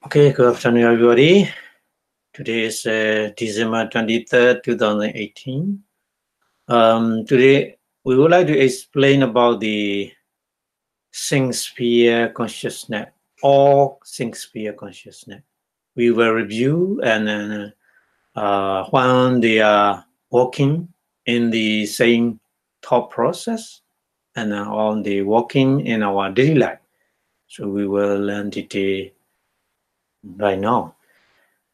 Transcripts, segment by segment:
Okay, good afternoon, everybody. Today is December 23rd, 2018. Today, we would like to explain about the Shakespeare consciousness, or Shakespeare consciousness. We will review and then when they are working in the same thought process and on the working in our daily life. So we will learn detail right now.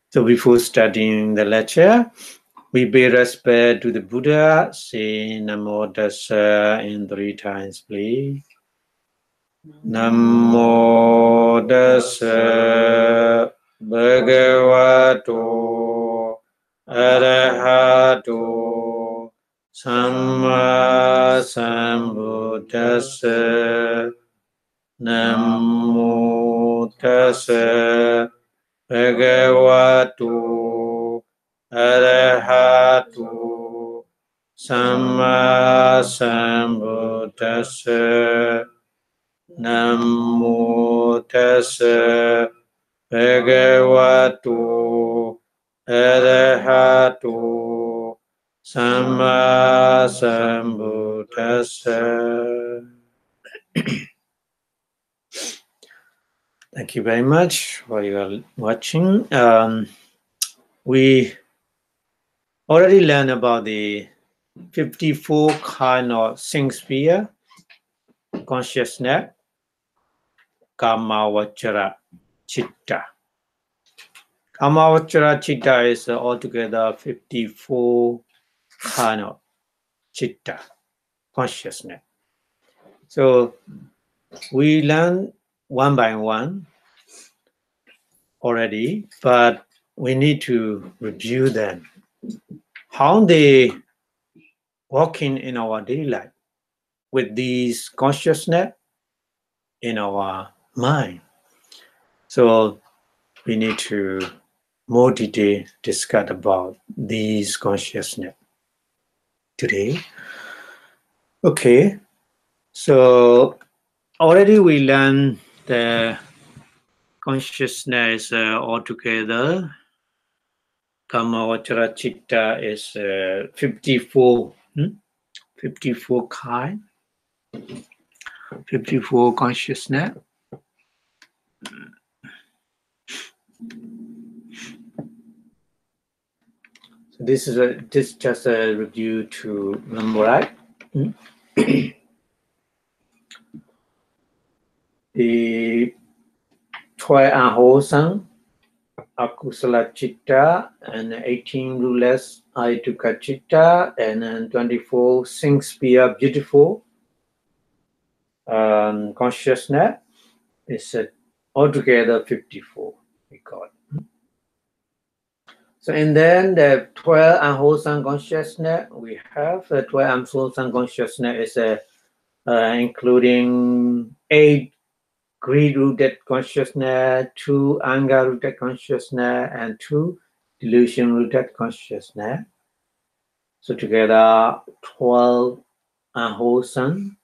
So before starting the lecture, we pay respect to the Buddha. Say Namo Tassa in 3 times, please. Namo Tassa Bhagavato Arahato Samma Sambuddhassa. Namo Tassa Bhagavato Arahato Samma Sambuddhassa. Namo Tassa Bhagavato Arahato Samma Sambuddhassa. Thank you very much for your watching. We already learned about the 54 kind of Shakespeare consciousness, Kamavachara Chitta. Kamavachara Chitta is altogether 54 kind of Chitta consciousness. So we learn one by one already, but we need to review them. How they working in our daily life with these consciousness in our mind. So we need to more detail discuss about these consciousness today. Okay, so already we learned the consciousness altogether. Kamavachara Chitta is 54 kind, 54 consciousness. So this is just a review to memorize. The 12 unwholesome Akusala Chitta and 18 ruleless Aituka Chitta and then 24 Shakespeare beautiful consciousness is altogether 54 we got. So and then the 12 unwholesome consciousness we have. The 12 unwholesome consciousness is including 8 greed-rooted consciousness, 2 anger-rooted consciousness, and 2 delusion-rooted consciousness. So together, 12 unwholesome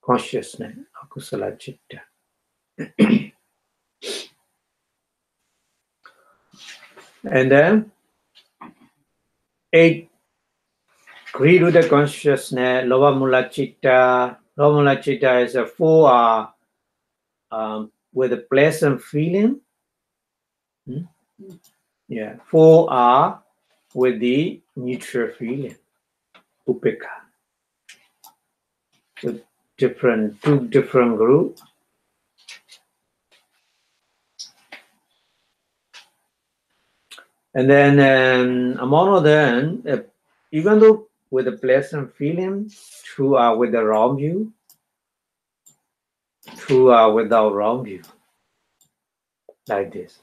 consciousness, akusala chitta. And then 8 greed-rooted consciousness, lobha mula chitta. Lobha mula chitta is a 4 with a pleasant feeling. Yeah, 4 are with the neutral feeling, upekha. So two different groups. And then among them, even though with a pleasant feeling, 2 are with the wrong view, 2 are without wrong view, like this.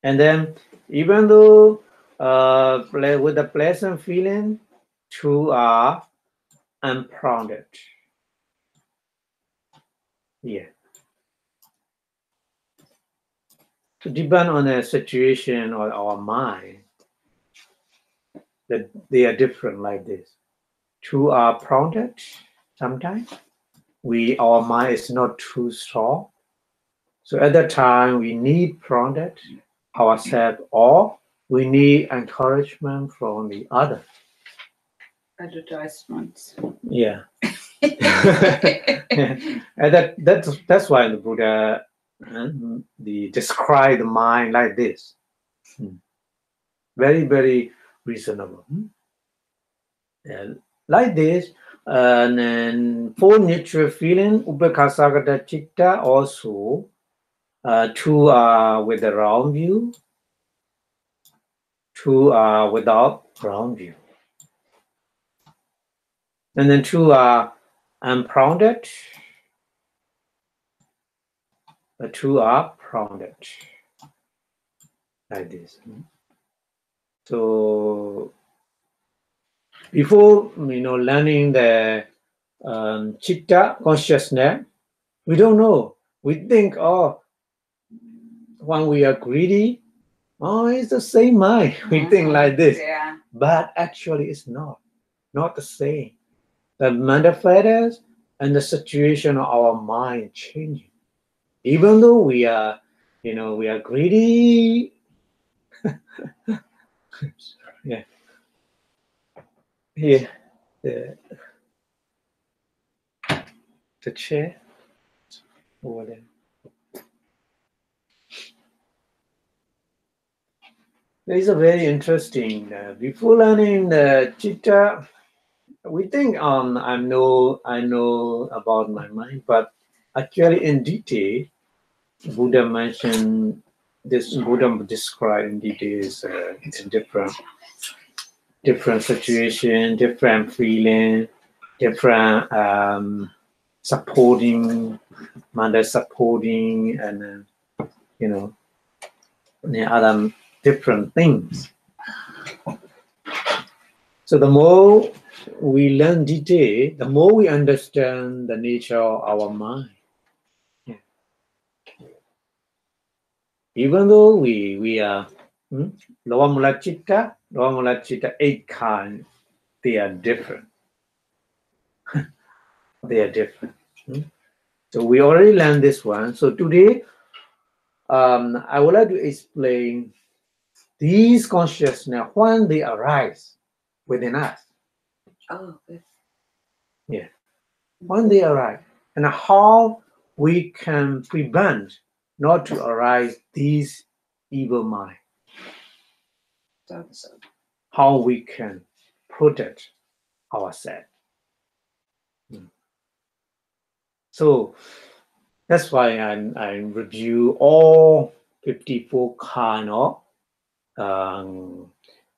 And then even though with a pleasant feeling, 2 are unprompted. Yeah. To depend on the situation or our mind, that they are different like this. 2 are prompted sometimes. Our mind is not too strong. So at that time, we need product ourselves, or we need encouragement from the other. Advertisements. Yeah. And that's why the Buddha describe the mind like this. Very, very reasonable. And like this, and then for natural feeling, Upekkha Chitta also two are with the round view, two are without round view. And then two are unprounded, two are prounded. Like this. So before learning the chitta consciousness, we don't know. We think, oh, when we are greedy, oh, it's the same mind. We think like this, Yeah. But actually, it's not the same. The manifests and the situation of our mind changing. Even though we are, we are greedy. Yeah. Here, the chair over there. There is a very interesting. Before learning the chitta, we think I know about my mind, but actually in detail, Buddha mentioned this. Buddha described in details in different situation, different feeling, different supporting, mother supporting, and the other different things. So the more we learn detail, the more we understand the nature of our mind. Yeah. Even though we are lower mula chitta, 8 kind, they are different. They are different. So we already learned this one. So today, I would like to explain these consciousness when they arise within us. Oh, good. Yeah. When they arise, and how we can prevent not to arise these evil mind. How we can protect ourselves. So that's why I review all 54 kind of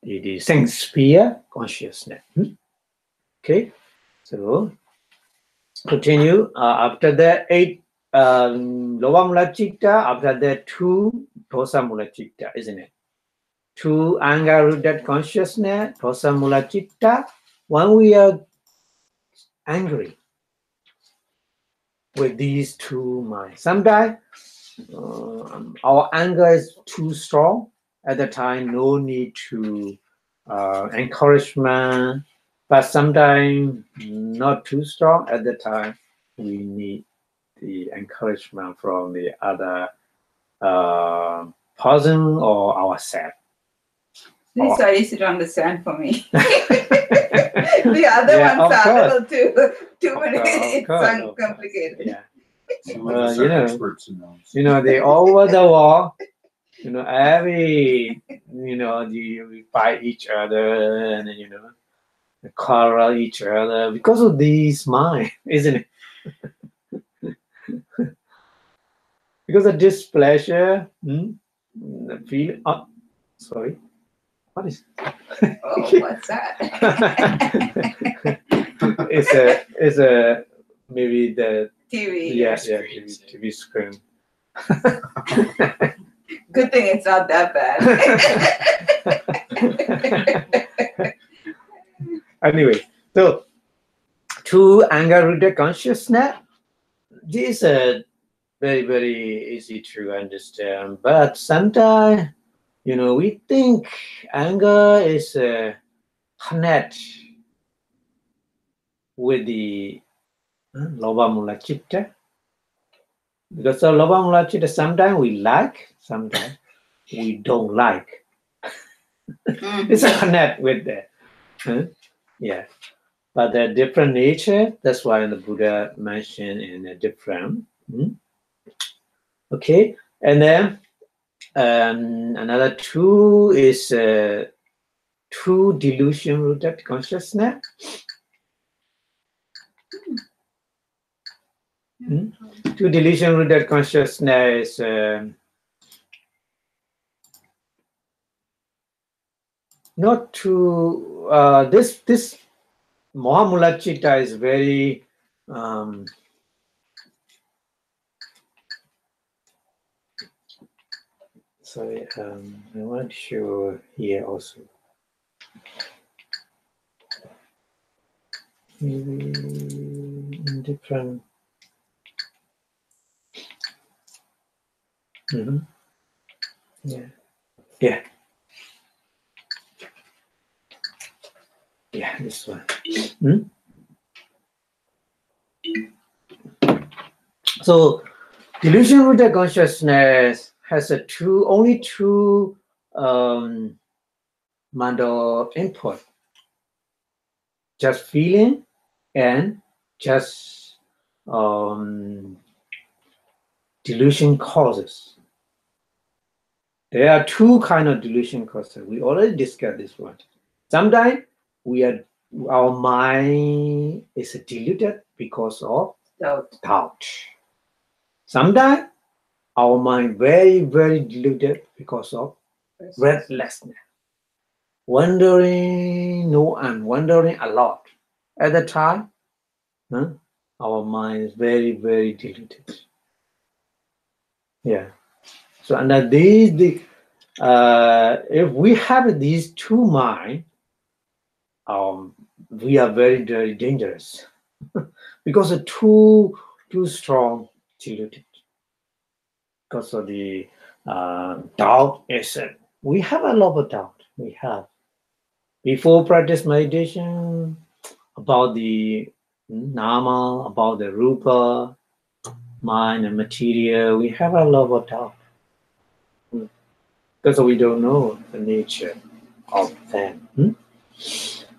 the sense sphere consciousness. Okay, so continue. After that, 8 lower mula chitta. After that, 2 dosa mula chitta, isn't it? 2 anger rooted consciousness, dosa mula chitta. When we are angry with these two minds, sometimes our anger is too strong. At the time, no need to encouragement, but sometimes not too strong. At the time, we need the encouragement from the other person or ourselves. This is easy to understand for me. The other ones are a little too many. It's complicated. Yeah. They over the wall. Every we fight each other and quarrel each other because of these mind, isn't it? Because of displeasure, feel. Oh, sorry. What is? Oh, what's that? It's a maybe the TV. Yes, yeah, TV screen. Good thing it's not that bad. Anyway, so to anger rooted consciousness, this is very, very easy to understand. But sometimes, we think anger is connect with the lower mula chitta. Because the Loba Mula Chitta, sometimes we like, sometimes we don't like. It's a connect with that. Yeah. But they're different nature. That's why the Buddha mentioned in a different. Okay. And then another two is true delusion rooted consciousness. True delusion rooted consciousness. Not true. This Mahamula Chitta is very sorry, I want to show here also. Maybe in different. Yeah. Yeah. Yeah, this one. So delusion rooted consciousness has only two model input. Just feeling and just delusion causes. There are two kind of delusion causes. We already discussed this one. Sometimes our mind is deluded because of doubt. Sometimes our mind very, very deluded because of restlessness. Wondering a lot. At the time, our mind is very, very deluded. Yeah. So under these, if we have these two minds, we are very, very dangerous because of too strong deluded. Because of the doubt, we have a lot of doubt. We have before practice meditation about the nama, about the rupa, mind and material. We have a lot of doubt because we don't know the nature of them.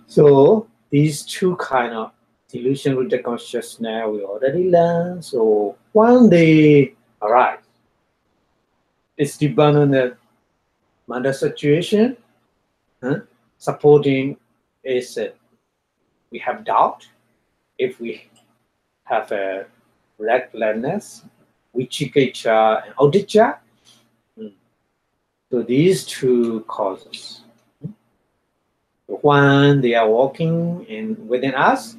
So these two kind of delusion with the consciousness we already learned. So when they arise, it's dependent on the mental situation. Supporting is we have doubt. If we have a recklessness, vichikiccha and udicca. So these two causes. When they are walking within us,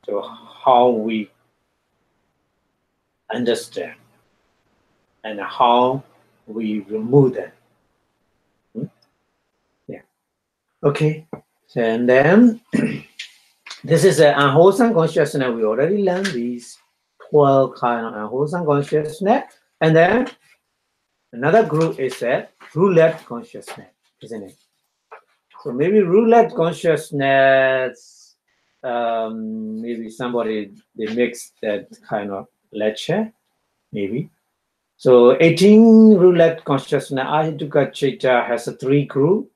so how we understand and how we remove them. Yeah. Okay. So, and then this is an unwholesome consciousness. We already learned these 12 kind of unwholesome consciousness. And then another group is a roulette consciousness, isn't it? So maybe roulette consciousness, maybe somebody, they mix that kind of lecture, maybe. So 18 roulette consciousness, Ahidukkha Citta has a 3 group.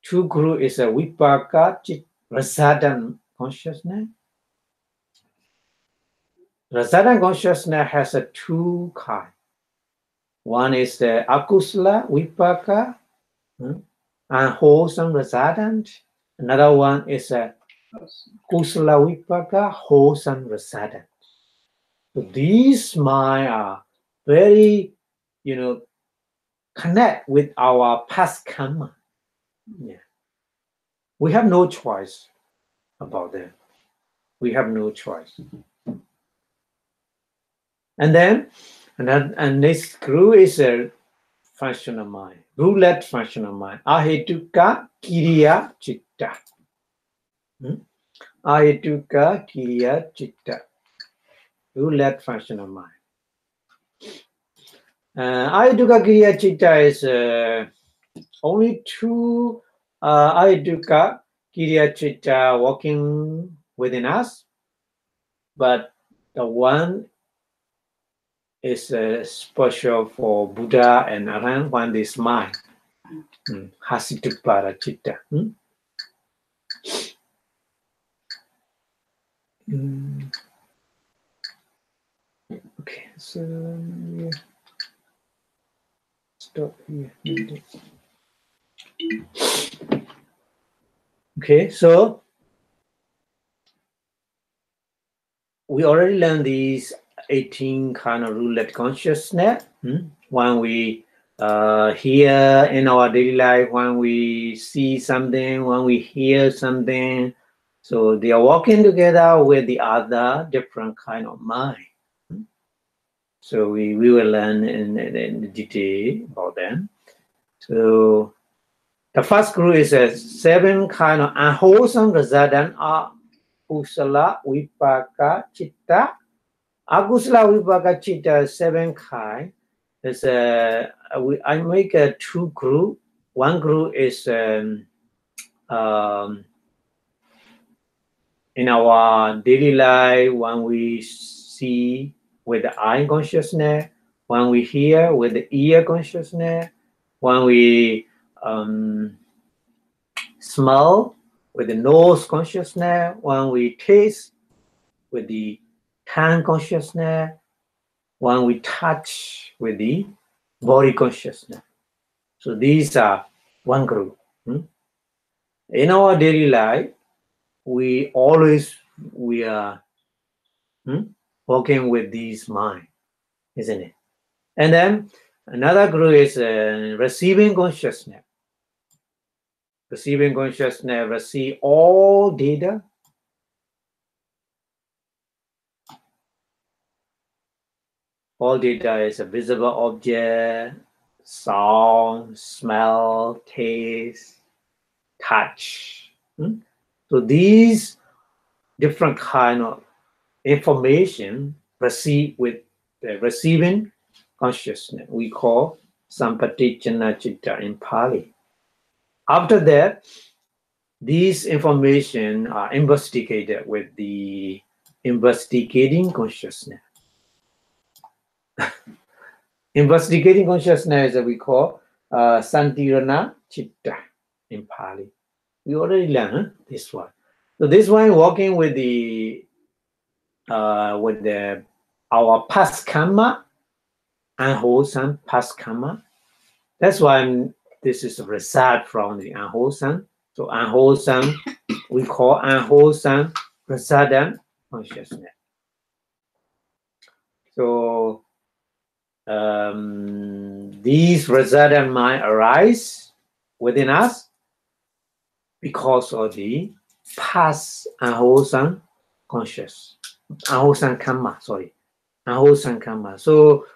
2 group is a Vipaka Rasadan consciousness. Rasadan consciousness has a 2 kind. One is the Akusala Vipaka, unwholesome Rasadan. Another one is a Kusala Vipaka, wholesome Rasadan. So these minds are very, connect with our past karma. Yeah. We have no choice about them. We have no choice. And then, and this group is a functional mind, roulette functional mind. Ahetuka Kiriya Citta. Ahetuka Kiriya Citta. Roulette functional mind. Ahetuka Kiriya Citta is only 2 Ahetuka Kiriya Citta walking within us, but the one is special for Buddha and Arahant when they smile. Hasitupada Chitta. Okay, so yeah. Stop here. Okay, so we already learned these 18 kind of roulette consciousness. When we hear in our daily life, when we see something, when we hear something, so they are working together with the other different kind of mind. So we will learn in detail about them. So the first group is a 7 kind of unwholesome resultant of Akusala Vipaka Chitta. Akusala Vipaka Chitta 7 kind. Is I make 2 group. One group is in our daily life when we see with the eye consciousness, when we hear with the ear consciousness, when we smell with the nose consciousness, when we taste with the tongue consciousness, when we touch with the body consciousness. So these are one group. In our daily life, we are working with these mind, isn't it? And then another group is receiving consciousness. Receiving consciousness receive all data. All data is a visible object, sound, smell, taste, touch. So these different kind of information received with the receiving consciousness we call Sampatijana Chitta in Pali. After that, these information are investigated with the investigating consciousness. Investigating consciousness that we call Santirana Chitta in Pali. We already learned this one. So this one working with our past karma, unwholesome past karma. That's why this is a result from the unwholesome. So unwholesome, we call unwholesome resultant consciousness. So these resultant mind arise within us because of the past unwholesome unwholesome karma. So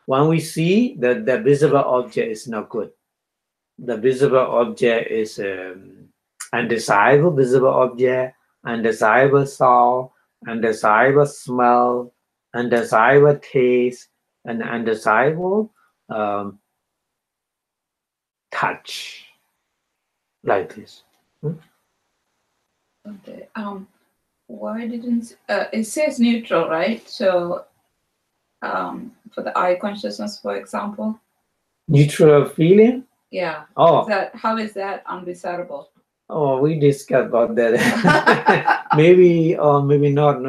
when we see that the visible object is not good, the visible object is undesirable visible object, undesirable sound, undesirable smell, undesirable taste, and undesirable touch, like this. Okay. Why didn't it says neutral, right? So for the eye consciousness, for example, neutral feeling. Yeah. Oh. How is that undesirable? Oh, we discussed about that. Maybe or maybe not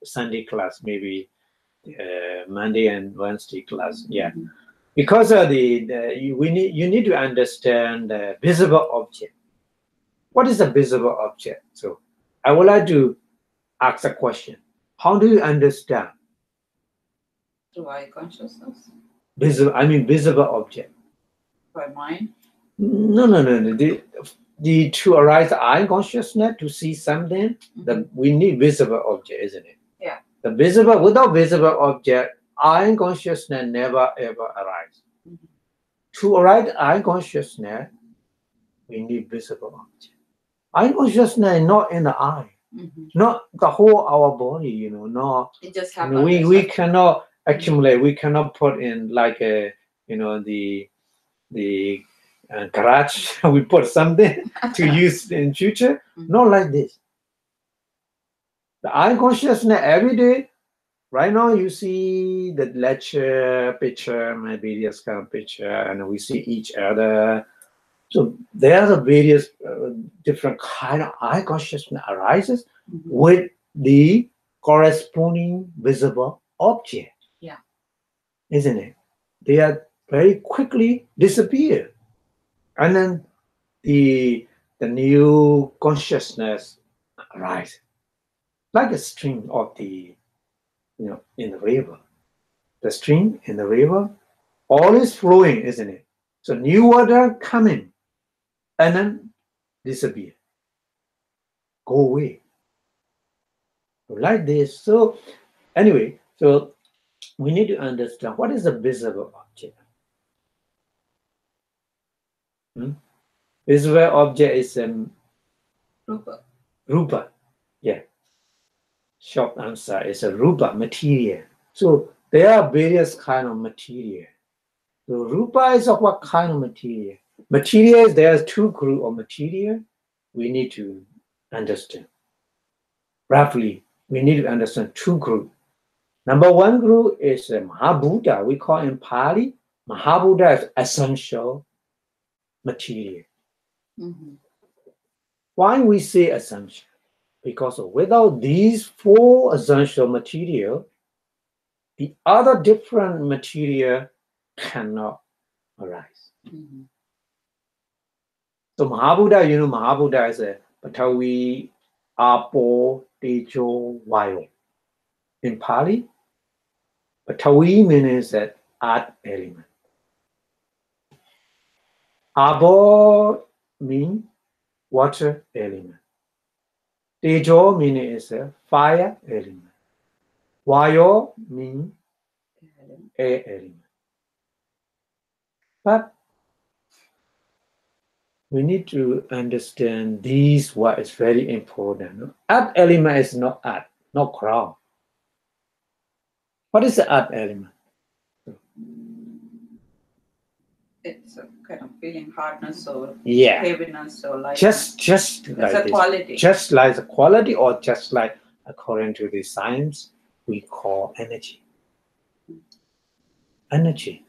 Sunday class. Maybe Monday and Wednesday class. Yeah. Because of you need to understand the visible object. What is a visible object? So I would like to ask a question. How do you understand? Through eye consciousness. Visible object. By mind? No. The to arise eye consciousness to see something, we need visible object, isn't it? Yeah. Without visible object, eye consciousness never ever arises. To arise eye consciousness, we need visible object. Eye consciousness is not in the eye, not the whole our body. Not. It just happens. We cannot accumulate. We cannot put in like the garage. We put something to use in future. Not like this. The eye consciousness every day right now you see the lecture picture, maybe this kind of picture, and we see each other. So there are various different kind of eye consciousness arises with the corresponding visible object. Yeah. Isn't it? They are very quickly disappear. And then the new consciousness arises. Like a stream of the, in the river. The stream in the river, always flowing, isn't it? So new water coming and then disappear. Go away. Like this. So anyway, so we need to understand what is a visible object. Visible object is Rupa. Rupa. Yeah. Short answer is a Rupa, material. So there are various kind of material. So Rupa is of what kind of material? Materials, there's two groups of material we need to understand. Roughly, we need to understand two groups. Number one group is Mahabhuta. We call in Pali, Mahabhuta is essential material. Why we say essential? Because without these four essential material, the other different material cannot arise. So Mahabhuta, Mahabhuta is a Patavi, Apo, Tejo, Vayu. In Pali, Patavi means that earth element. Apo means water element. Tejo means a fire element. Vayu means air element. But we need to understand these what is very important. Earth element is not earth, not ground. What is the earth element? It's a kind of feeling hardness or Yeah. heaviness or like just it's like a this. quality. Just like the quality, or just like according to the science, we call energy. Energy.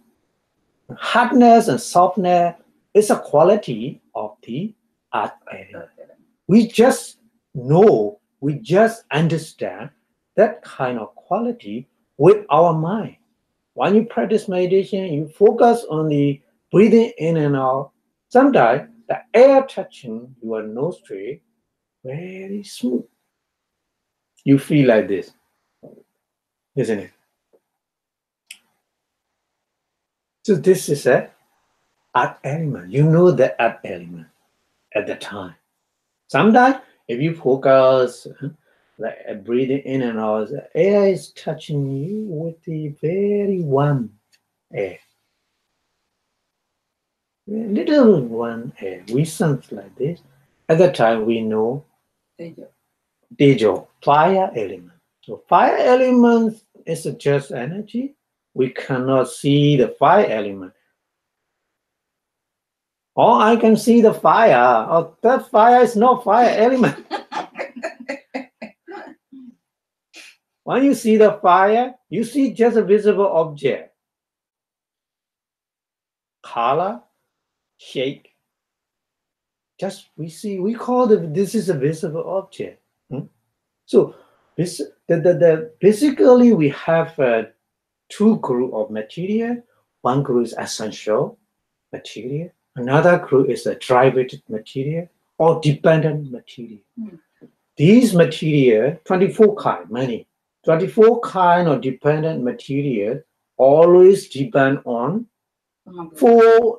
Hardness and softness is a quality of the earth element. We just know, we just understand that kind of quality with our mind. When you practice meditation, you focus on the breathing in and out. Sometimes the air touching your nostril very smooth. You feel like this, isn't it? So this is a earth element. You know the earth element at the time. Sometimes if you focus like breathing in and out, the air is touching you with the very warm air. Little one air. We sense like this. At the time we know Tejo, fire element. So fire element is just energy. We cannot see the fire element. Or I can see the fire. Oh, that fire is not fire element. When you see the fire, you see just a visible object. Color, shape. Just we call this is a visible object. So basically we have two groups of material. One group is essential material. Another group is a derivative material or dependent material. These material, 24 kind, many. 24 kind of dependent material always depend on four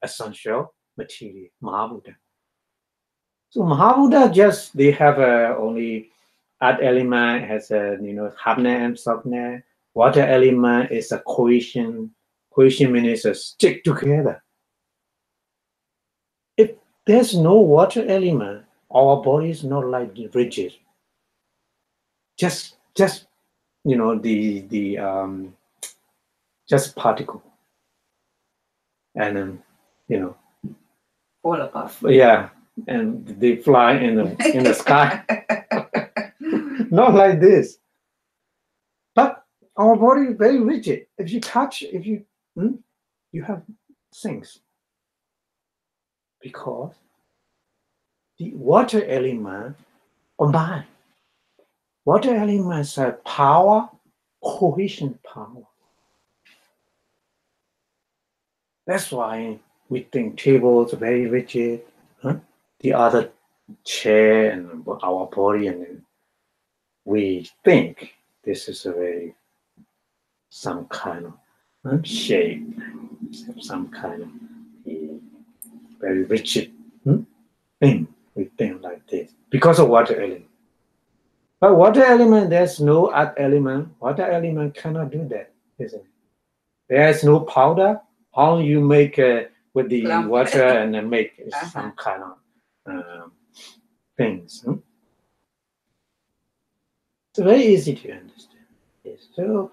essential material, Mahabhuta. So Mahabhuta they have only earth element has a hardness and softness. Water element is a cohesion. Cohesion means stick together. If there's no water element, our body is not like rigid. Just just particle, and fall apart. Yeah, and they fly in the sky. Not like this. Our body is very rigid. If you touch, you have things. Because the water element combined. Water elements have power, cohesion power. That's why we think tables are very rigid. The other chair and our body, and we think this is a very some kind of shape, some kind of very rigid thing. We think like this because of water element. But water element, there's no earth element. Water element cannot do that, isn't it? There's no powder. How you make with the water and then make some kind of things. It's very easy to understand. Yes. So,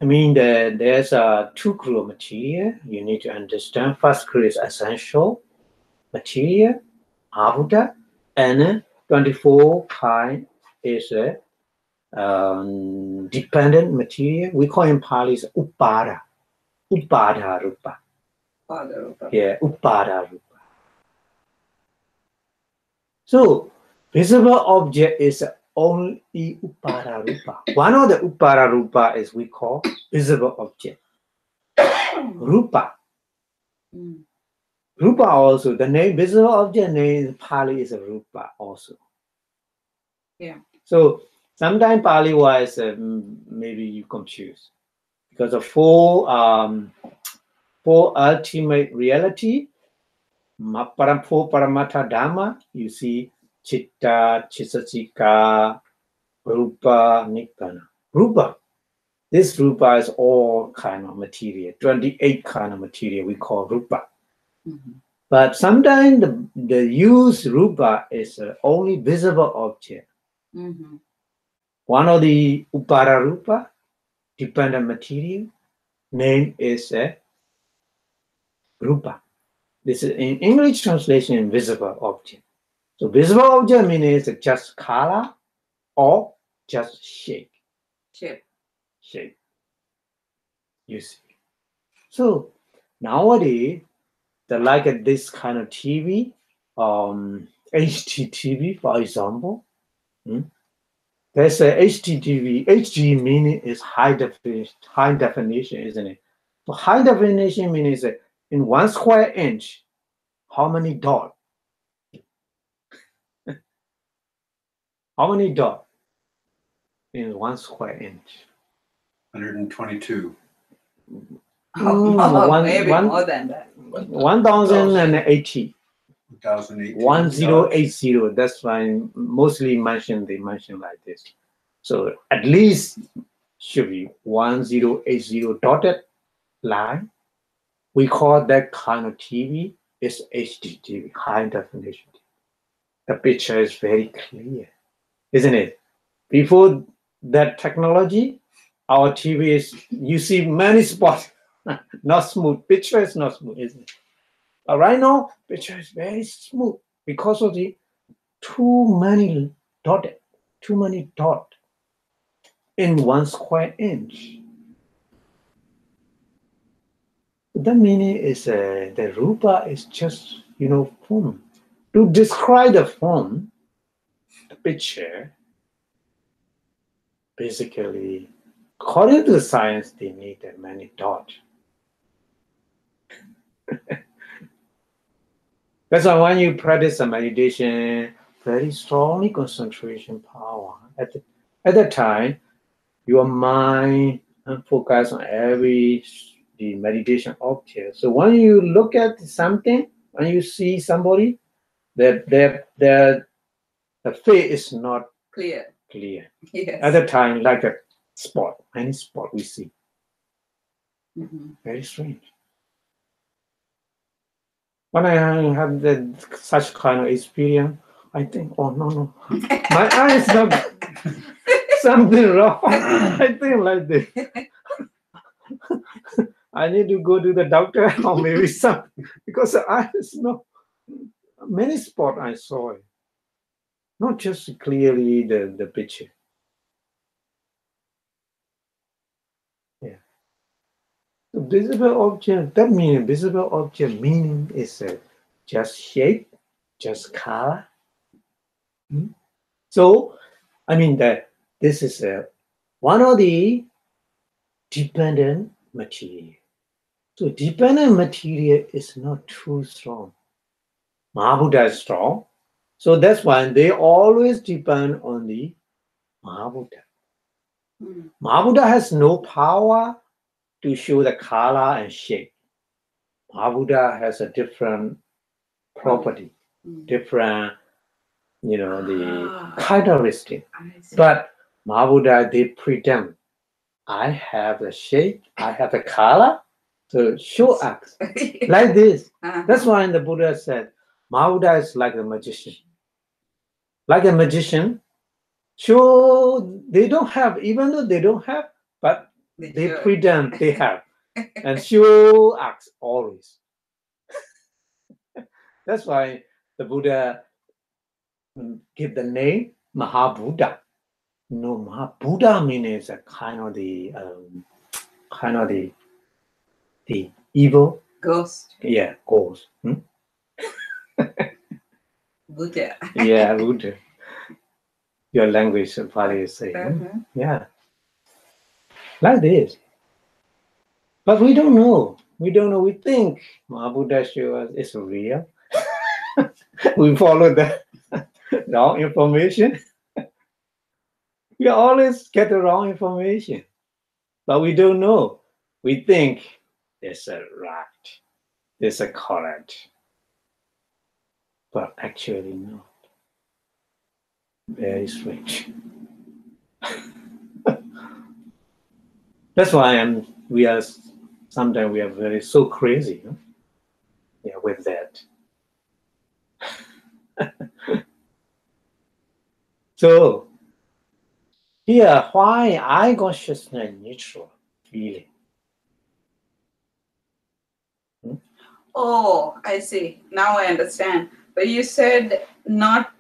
I mean, there's two group of material you need to understand. First group is essential material, avutta, and 24 kind is dependent material. We call in Pali is upada. Upada rupa. Yeah, upada rupa. So, visible object is only upada rupa. One of the upada rupa is we call visible object. Rupa. Rupa also, the name visible object name in Pali is a rupa also. Yeah. So sometimes Pali wise maybe you confuse because of four ultimate reality, four paramattha dhamma. You see chitta, chittasika, rupa, nibbana. Rupa. This rupa is all kind of material, 28 kind of material we call rupa. But sometimes the use rupa is only visible object. One of the upada rupa, dependent material, name is rupa. This is in English translation, visible object. So visible object means just color or just shape. Shape. You see. So nowadays, like this kind of TV, HDTV, for example. There's a HDTV. HD meaning is high definition, isn't it? So high definition means in 1 square inch, how many dots? How many dots in 1 square inch? 122. Maybe more than that. 1080. 1080. 1080. That's why mostly they mention like this. So at least should be 1080 dotted line. We call that kind of TV is HD TV, high definition. The picture is very clear, isn't it? Before that technology, our TV is, you see many spots, not smooth. Picture is not smooth, isn't it? But right now, picture is very smooth because of the too many dots in 1 square inch. The meaning is the rupa is just, form. To describe the form, the picture, basically, according to science, they need many dots. That's why when you practice a meditation, very strongly concentration power. At the time, your mind focus on the meditation object. So when you look at something, when you see somebody, the face is not clear. Yes. At the time, like a spot, any spot we see. Very strange. When I have such kind of experience, I think, oh no, my eye is not something wrong. I think like this. I need to go to the doctor or maybe something because the eye is not many spots I saw it. Not just clearly the picture. visible object, that means visible object meaning is just shape, just color. So, I mean that this is one of the dependent material. So dependent material is not too strong. Mahabuddha is strong. So that's why they always depend on the Mahabuddha. Mahabuddha has no power to show the color and shape. Mahabuddha has a different property, different, the characteristic. But Mahabuddha, they pretend, I have the shape, I have the color, to show us like this. That's why the Buddha said, Mahabuddha is like a magician. Like a magician, show they don't have, even though they don't have, but they pretend they have. And show us always. That's why the Buddha give the name Mahabuddha. Mahabuddha means a kind of the evil ghost. Yeah, ghost. Buddha. Yeah, Buddha. Your language probably is saying, yeah, like this. But we don't know. We don't know. We think Mahabuddha shows us it's real. We follow the wrong information. We always get the wrong information, but we don't know. We think there's a right, there's a correct, but actually not. Very strange. That's why sometimes we are very so crazy, yeah, with that. So here, why eye consciousness neutral feeling? Oh, I see. Now I understand. But you said not.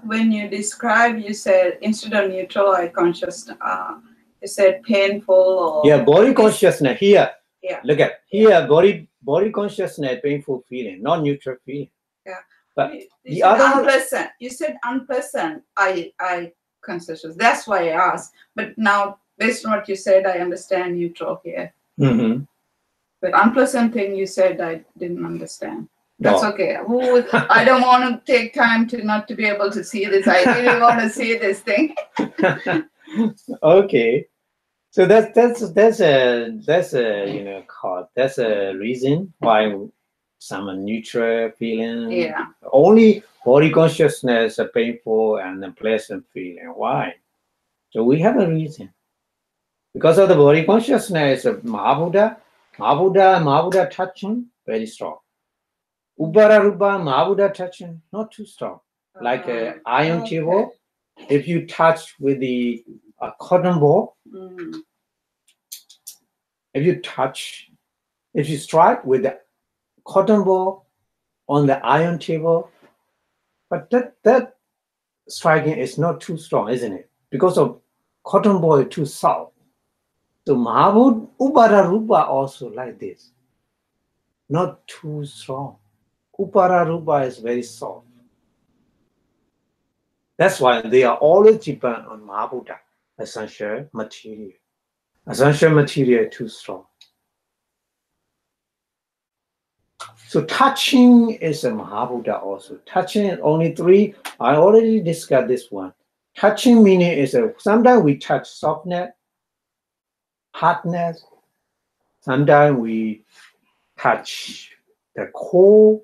When you describe, you said instead of neutral eye consciousness, you said painful or yeah, body consciousness here. Yeah. Look at here, body consciousness, painful feeling, not neutral feeling. Yeah. But you the other unpleasant. You said unpleasant eye consciousness. That's why I asked. But now, based on what you said, I understand neutral here. Mm-hmm. But unpleasant thing you said, I didn't understand. That's okay. I don't want to take time to not to be able to see this. I really want to see this thing. Okay, so that's a reason why some neutral feeling. Yeah. Only body consciousness a painful and a pleasant feeling. Why? So we have a reason. Because of the body consciousness of Mahabuddha touching very strong. Ubbara Rupa Mahabuddha touching not too strong. Like an iron table, if you touch with the cotton ball, if you strike with the cotton ball on the iron table, but that striking is not too strong, isn't it? Because of cotton ball is too soft. So Mahabuddha Ubbara Rupa also like this, not too strong. Ubbara Rupa is very soft. That's why they are always depend on Mahabuddha, essential material. Essential material too strong. So touching is a Mahabuddha also. Touching is only three. I already discussed this one. Touching meaning is sometimes we touch softness, hardness. Sometimes we touch the cold,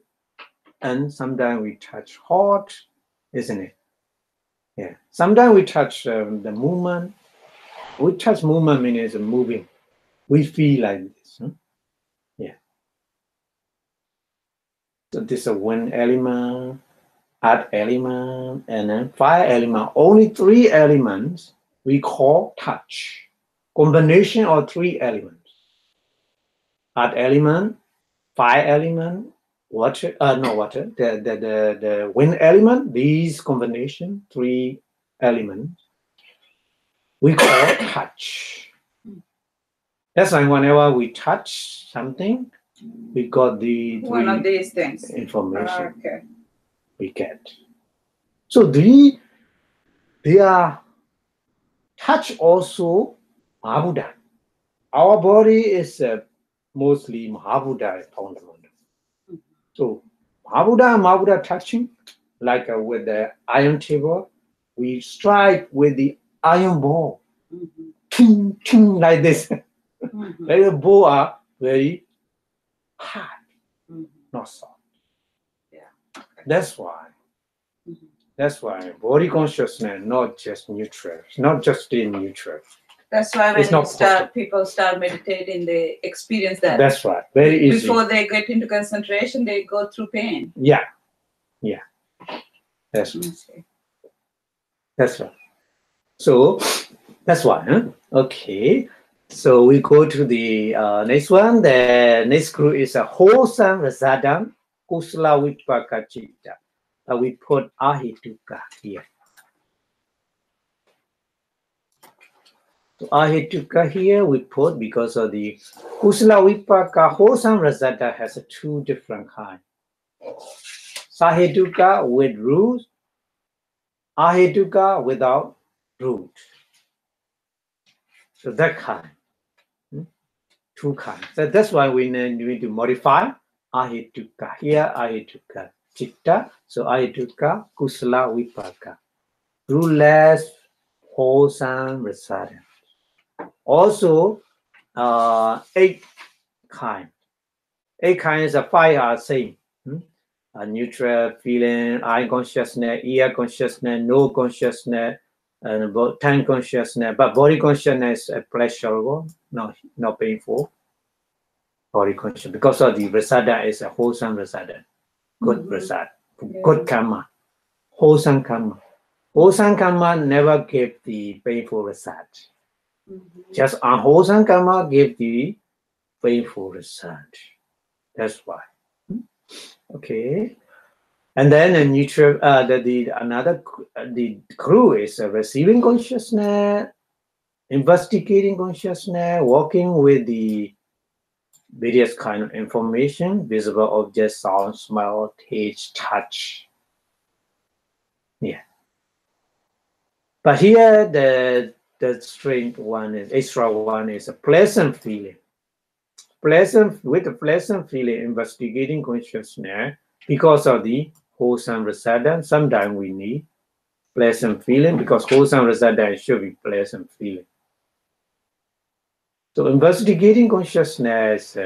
and sometimes we touch hot, isn't it? Yeah. Sometimes we touch the movement. We touch movement means moving. We feel like this. Yeah. So this is a wind element, earth element, and then fire element. Only three elements we call touch. Combination of three elements. Earth element, fire element, water, not water, the wind element, these combination, three elements, we call touch. That's why whenever we touch something, we got the One of three these things. information Okay. we get. So they are touch also Mahabuddha. Our body is mostly Mahabuddha fundamental. So Mahabuddha touching, like with the iron table, we strike with the iron ball, ting, ting, like this. Like the ball are very hard, not soft. Yeah. Okay. That's why body consciousness, not just neutral, not just in neutral. That's why It's when not people start meditating, they experience that. That's right. Very easy. Before they get into concentration, they go through pain. Yeah. That's right. So that's why. Huh? Okay. So we go to the next one. The next group is a wholesome rasadam kusala vipaka citta. We put ahituka here. So ahituka here we put because of the kusala vipaka wholesome rasada has two different kinds. Sahetuka with root, ahetuka without root. So that kind. Two kinds. So that's why we need to modify ahituka. Here ahituka citta. So ahituka kusala vipaka. Rootless, wholesome, rasada. Also, 8 kinds. 8 kinds of 5 are same. A neutral feeling, eye consciousness, ear consciousness, nose consciousness, and about tongue consciousness. But body consciousness is pleasurable, not painful. Body consciousness, because of the rasada is a wholesome rasada, good rasada, good karma, wholesome karma. Wholesome karma never give the painful result. Just unwholesome karma give the painful result. That's why. Okay. And then a neutral, the crew is receiving consciousness, investigating consciousness, working with the various kind of information, visible objects, sound, smell, taste, touch. Yeah. But here the strange one is extra one is a pleasant feeling. With a pleasant feeling, investigating consciousness because of the wholesome rasada. Sometimes we need pleasant feeling because wholesome rasada should be pleasant feeling. So investigating consciousness,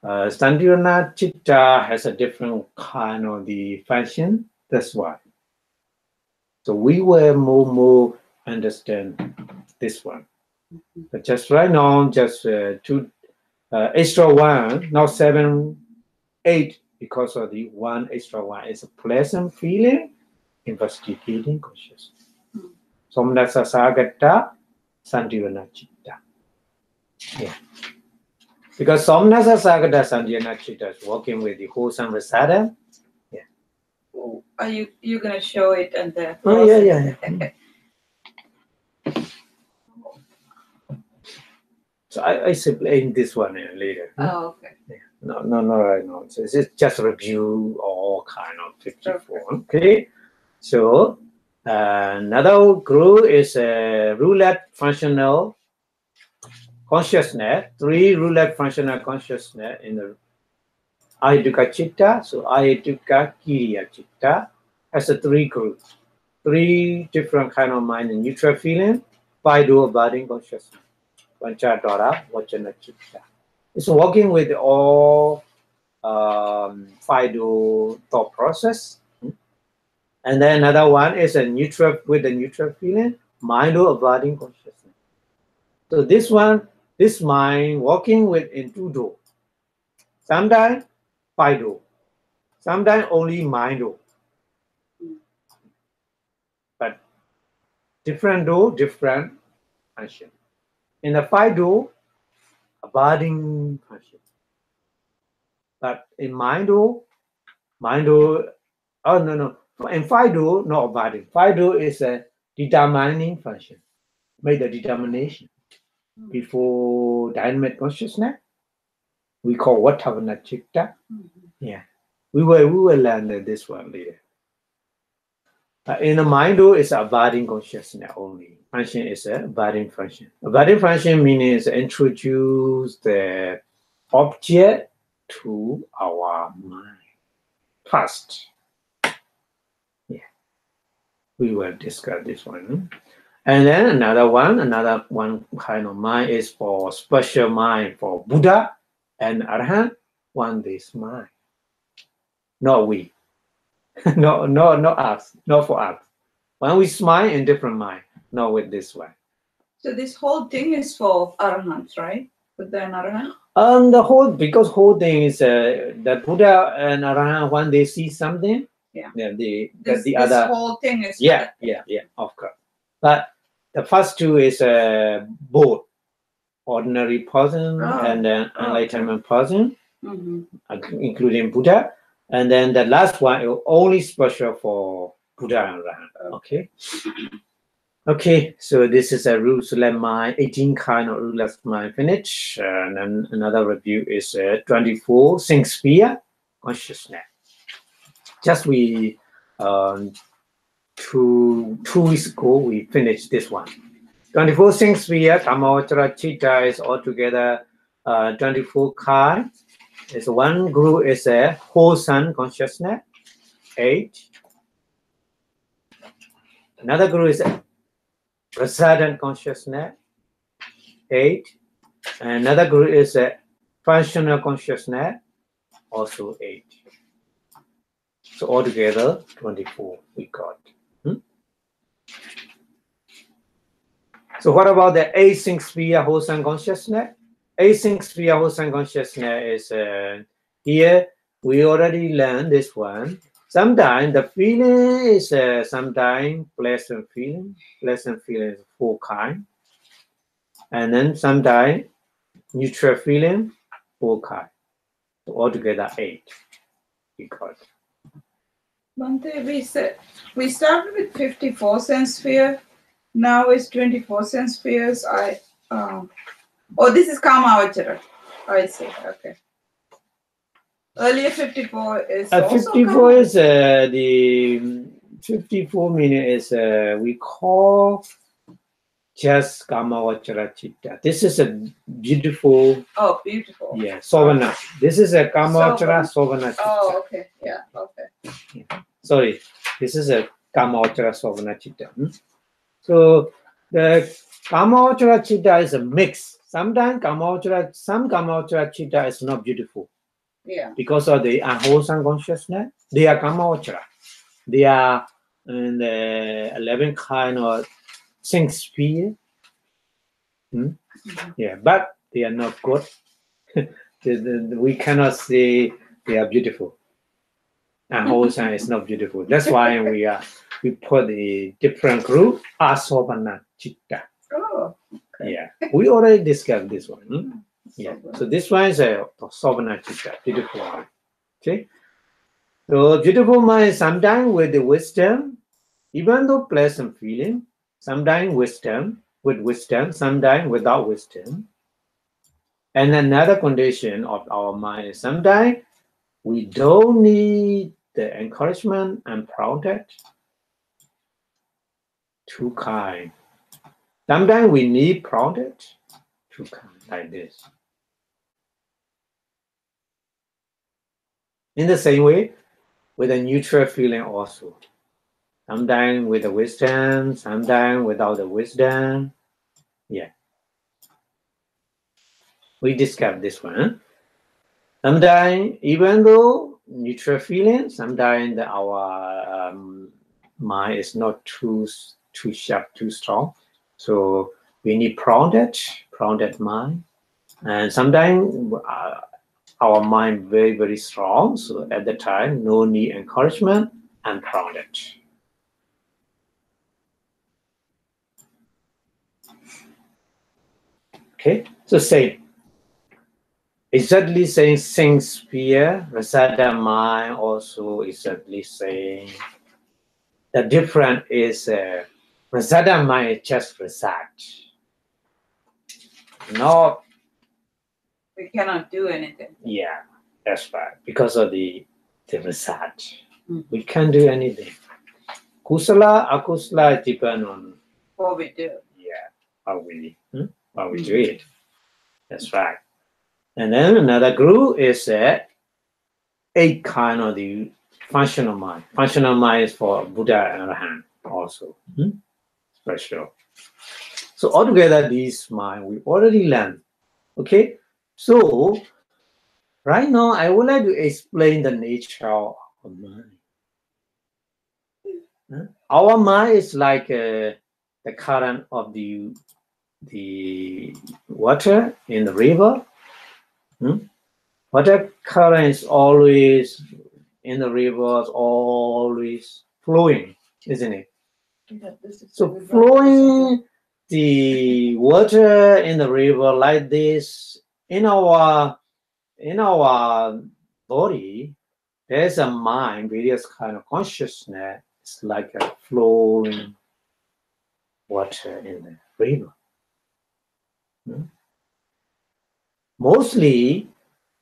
Sandhirana Chitta has a different kind of the function. That's why. So we will more understand this one. But just right now, just two extra one, not 7, 8, because of the one extra one is a pleasant feeling, investigating consciousness. Somnasa Sagata, Sandhirana Chitta. Yeah. Because Somnasa Sagata, Sandhirana Chitta is working with the wholesome rasada. Yeah. Are you going to show it and the Oh, yeah. So I explain this one later. Oh, okay. Yeah. No, right now. So it's just review all kind of 54. Okay. So another group is roulette functional consciousness. 3 roulette functional consciousness in the Ahetuka Chitta. So Ahetuka Kiriya Chitta has a 3 groups. 3 different kind of mind and neutral feeling. 5 do abiding consciousness. Panchadhara Vachana Chitta. It's working with all 5 do thought process. And then another one is a neutral with a neutral feeling, mind or abiding consciousness. So this mind working with in 2 do. Sometimes 5 do. Sometimes only mind do. But different do, different function. In the 5 do, abiding function. But in mind do, oh no. In 5 do, not abiding. 5 do is a determining function. Make the determination. before dynamic consciousness. We call Vatavana Chitta. Yeah, we will learn this one later. In the mind, though, it's abiding consciousness only. Function is a abiding function. Abiding function means introduce the object to our mind first. Yeah, we will discuss this one. And then another one kind of mind is for special mind for Buddha and Arahant. One this mind, not we. No, us, not for us. When we smile in different mind, not with this one. So this whole thing is for Arahants, right? Buddha and Arahant? Because whole thing is the Buddha and Arahant, when they see something, This other whole thing is yeah, of course. But the first two is both ordinary person and then enlightenment person, including Buddha. And then the last one is only special for Buddha and Arahant. Okay. Okay, so this is a ruthless mind, 18 kind of ruthless mind finish. And then another review is 24 Think Sphere consciousness. Just we 2 weeks ago we finished this one. 24 Think Sphere, Kamavachara Chitta is altogether 24 kind. Is one group is a wholesome consciousness, 8. Another group is a resident consciousness, 8. And another group is a functional consciousness, also 8. So altogether 24 we got. So what about the async sphere wholesome consciousness? Async sphere wholesome consciousness is here we already learned this one. Sometimes the feeling is sometimes pleasant feeling. Pleasant feeling is 4 kind. And then sometimes neutral feeling, 4 kind. So altogether 8 we got. Bhante, we started with 54 sense sphere. Now it's 24 sense spheres. This is Kamavachara. I see. Okay. Earlier 54 is also 54 is the 54 meaning is we call just Kamavachara Chitta. This is a beautiful. Oh, beautiful. Yeah, Sovana. This is a Kamavachara Sovana Chitta. Oh, okay. Yeah, okay. Yeah. Sorry, this is a Kamavachara Sovana Chitta. So the Kamavachara Chitta is a mix. Sometimes some Kamavachara Chitta is not beautiful. Yeah. Because of the unwholesome consciousness, they are Kamavachara. They are in the 11 kind of Think Sphere. Yeah, but they are not good. We cannot say they are beautiful. Unwholesome is not beautiful. That's why we put the different group Asovana Chitta. Oh. Okay. Yeah, we already discussed this one. Yeah, so this one is a Sovana Chitta, beautiful one. Okay, so beautiful mind sometimes with the wisdom, even though pleasant feeling, sometimes with wisdom, sometimes without wisdom. And another condition of our mind is sometimes we don't need the encouragement and prompted. 2 kind. Sometimes we need prompted. 2 kind, like this. In the same way, with a neutral feeling also. Sometimes with the wisdom, sometimes without the wisdom. Yeah. We discussed this one. Sometimes, even though neutral feeling, sometimes our mind is not too sharp, too strong. So we need prompted mind. And sometimes our mind very, very strong. So at the time, no need encouragement and prompted. Okay, so same. Exactly saying Think Sphere, Rasada mind also exactly saying the difference is Rasada mind is just result. not. We cannot do anything. Yeah, that's right. Because of the research, Mm. we can't do anything. Kusala, akusala depend on What we do. how we do it. That's right. And then another group is 8 kind of the functional mind. Functional mind is for Buddha and Arahant also. Special. So altogether, these mind we already learned. Okay. So right now, I would like to explain the nature of mind. Our mind is like the current of the water in the river. Water current is always in the rivers, always flowing, isn't it? So flowing the water in the river like this in our body, there's a mind, various kind of consciousness. It's like a flowing water in the river. Mostly,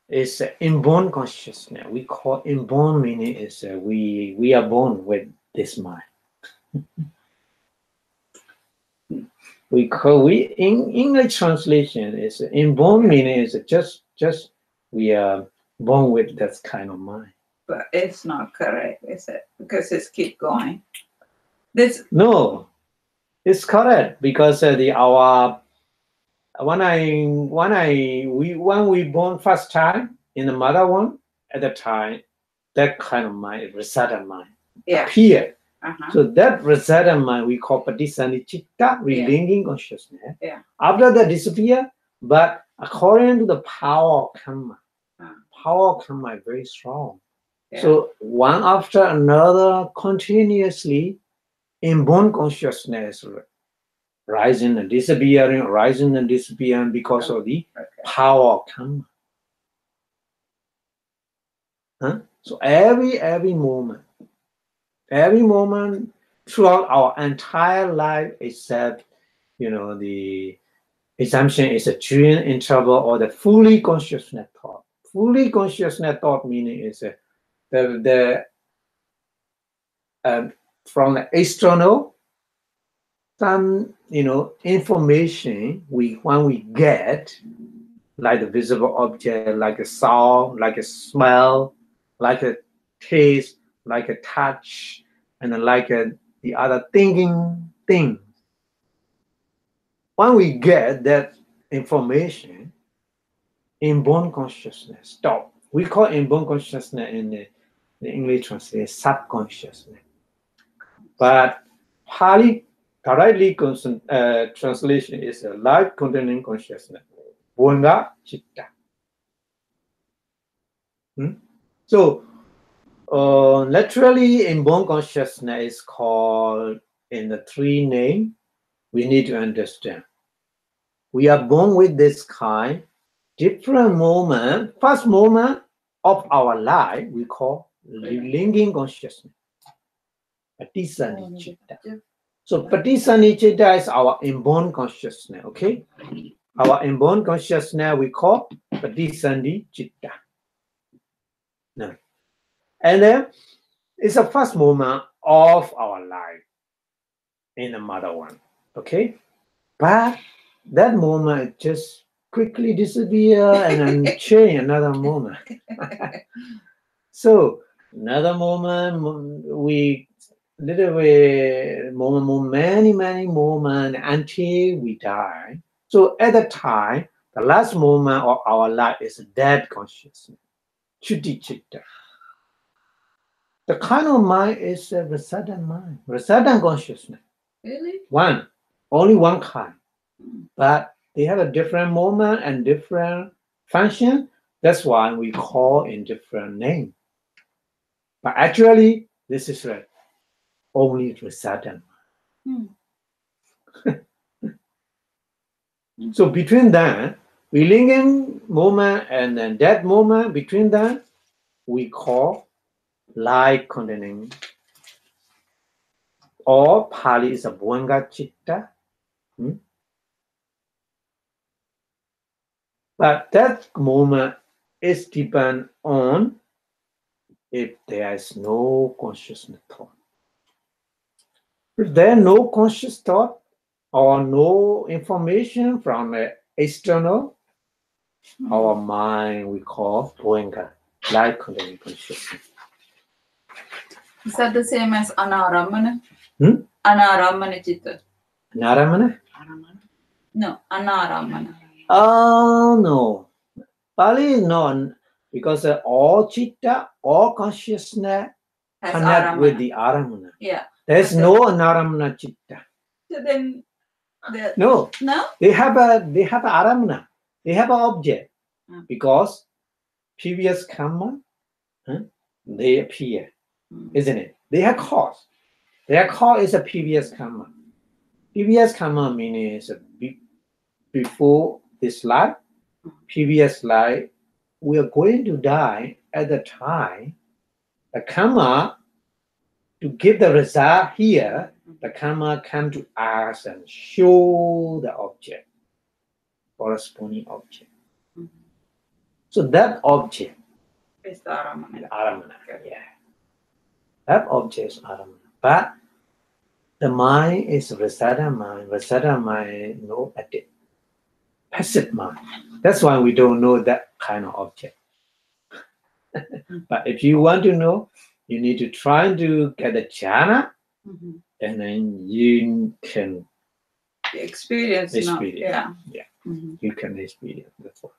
it's inborn consciousness. We call inborn meaning is we are born with this mind. We in English translation is inborn meaning is just we are born with that kind of mind. But it's not correct, is it? Because it's keep going. No, it's correct because when we born first time in the mother one, at the time that kind of mind, resident mind, appear. So that resident mind we call Patisanichitta, relinking consciousness. After that disappear, but according to the power of karma, is very strong. So one after another, continuously, inborn consciousness rising and disappearing, rising and disappearing because of the power of karma. So every moment throughout our entire life, except the assumption is a dream interval or the fully consciousness thought. Fully consciousness thought meaning is from the external, some information when we get, like the visible object, like a sound, like a smell, like a taste, like a touch, and then like the other thinking thing. When we get that information, inborn consciousness stop. We call inborn consciousness in the English translation subconsciousness. But Pali directly translation is a life containing consciousness. Bhuanga Chitta. So literally inborn consciousness is called in the 3 names we need to understand. We are born with this kind, different moment. First moment of our life we call linking consciousness. Patisanichitta. So Patisanichitta is our inborn consciousness, okay? Our inborn consciousness we call Patisanichitta. No. And then it's the first moment of our life in the mother one, okay? But that moment just quickly disappear and then change another moment. So another moment, we many moments until we die. So at the time, the last moment of our life is dead consciousness. Chuti-chitta. The kind of mind is a resident mind, resident consciousness. Really? Only one kind. But they have a different moment and different function. That's why we call in different name. But actually, this is only resident. So between that, relinking moment and then that moment, between that, we call life containing, or Pali is a Bhuanga Chitta. But that moment is depend on if there is no conscious thought. If there is no conscious thought or no information from external, our mind we call Goenka, light containing consciousness. Is that the same as anaramana? Hmm? Anaramana chitta. Naramana? No, anaramana. Oh no. Pali is not, because all chitta, all consciousness Has connect with aramana. the aramana. Yeah. There's Okay. no anaramana chitta. So then, the, No, no? they have a aramana. They have an object Mm. because previous karma, they appear, isn't it? They have cause. Their cause is a previous karma. Previous karma meaning is before this life, previous life. We are going to die at the time. The karma to give the result here, the karma come to us and show the object, corresponding object. Mhm. So that object Is the aramana. is aramana. Yeah. That object is aramana. But the mind is rasada mind. Rasada mind, no addict. Passive mind. That's why we don't know that kind of object. But if you want to know, you need to try to get a jhana, Mhm. and then you can The experience. No. experience. Yeah. Yeah. Mhm. You can experience. That's all.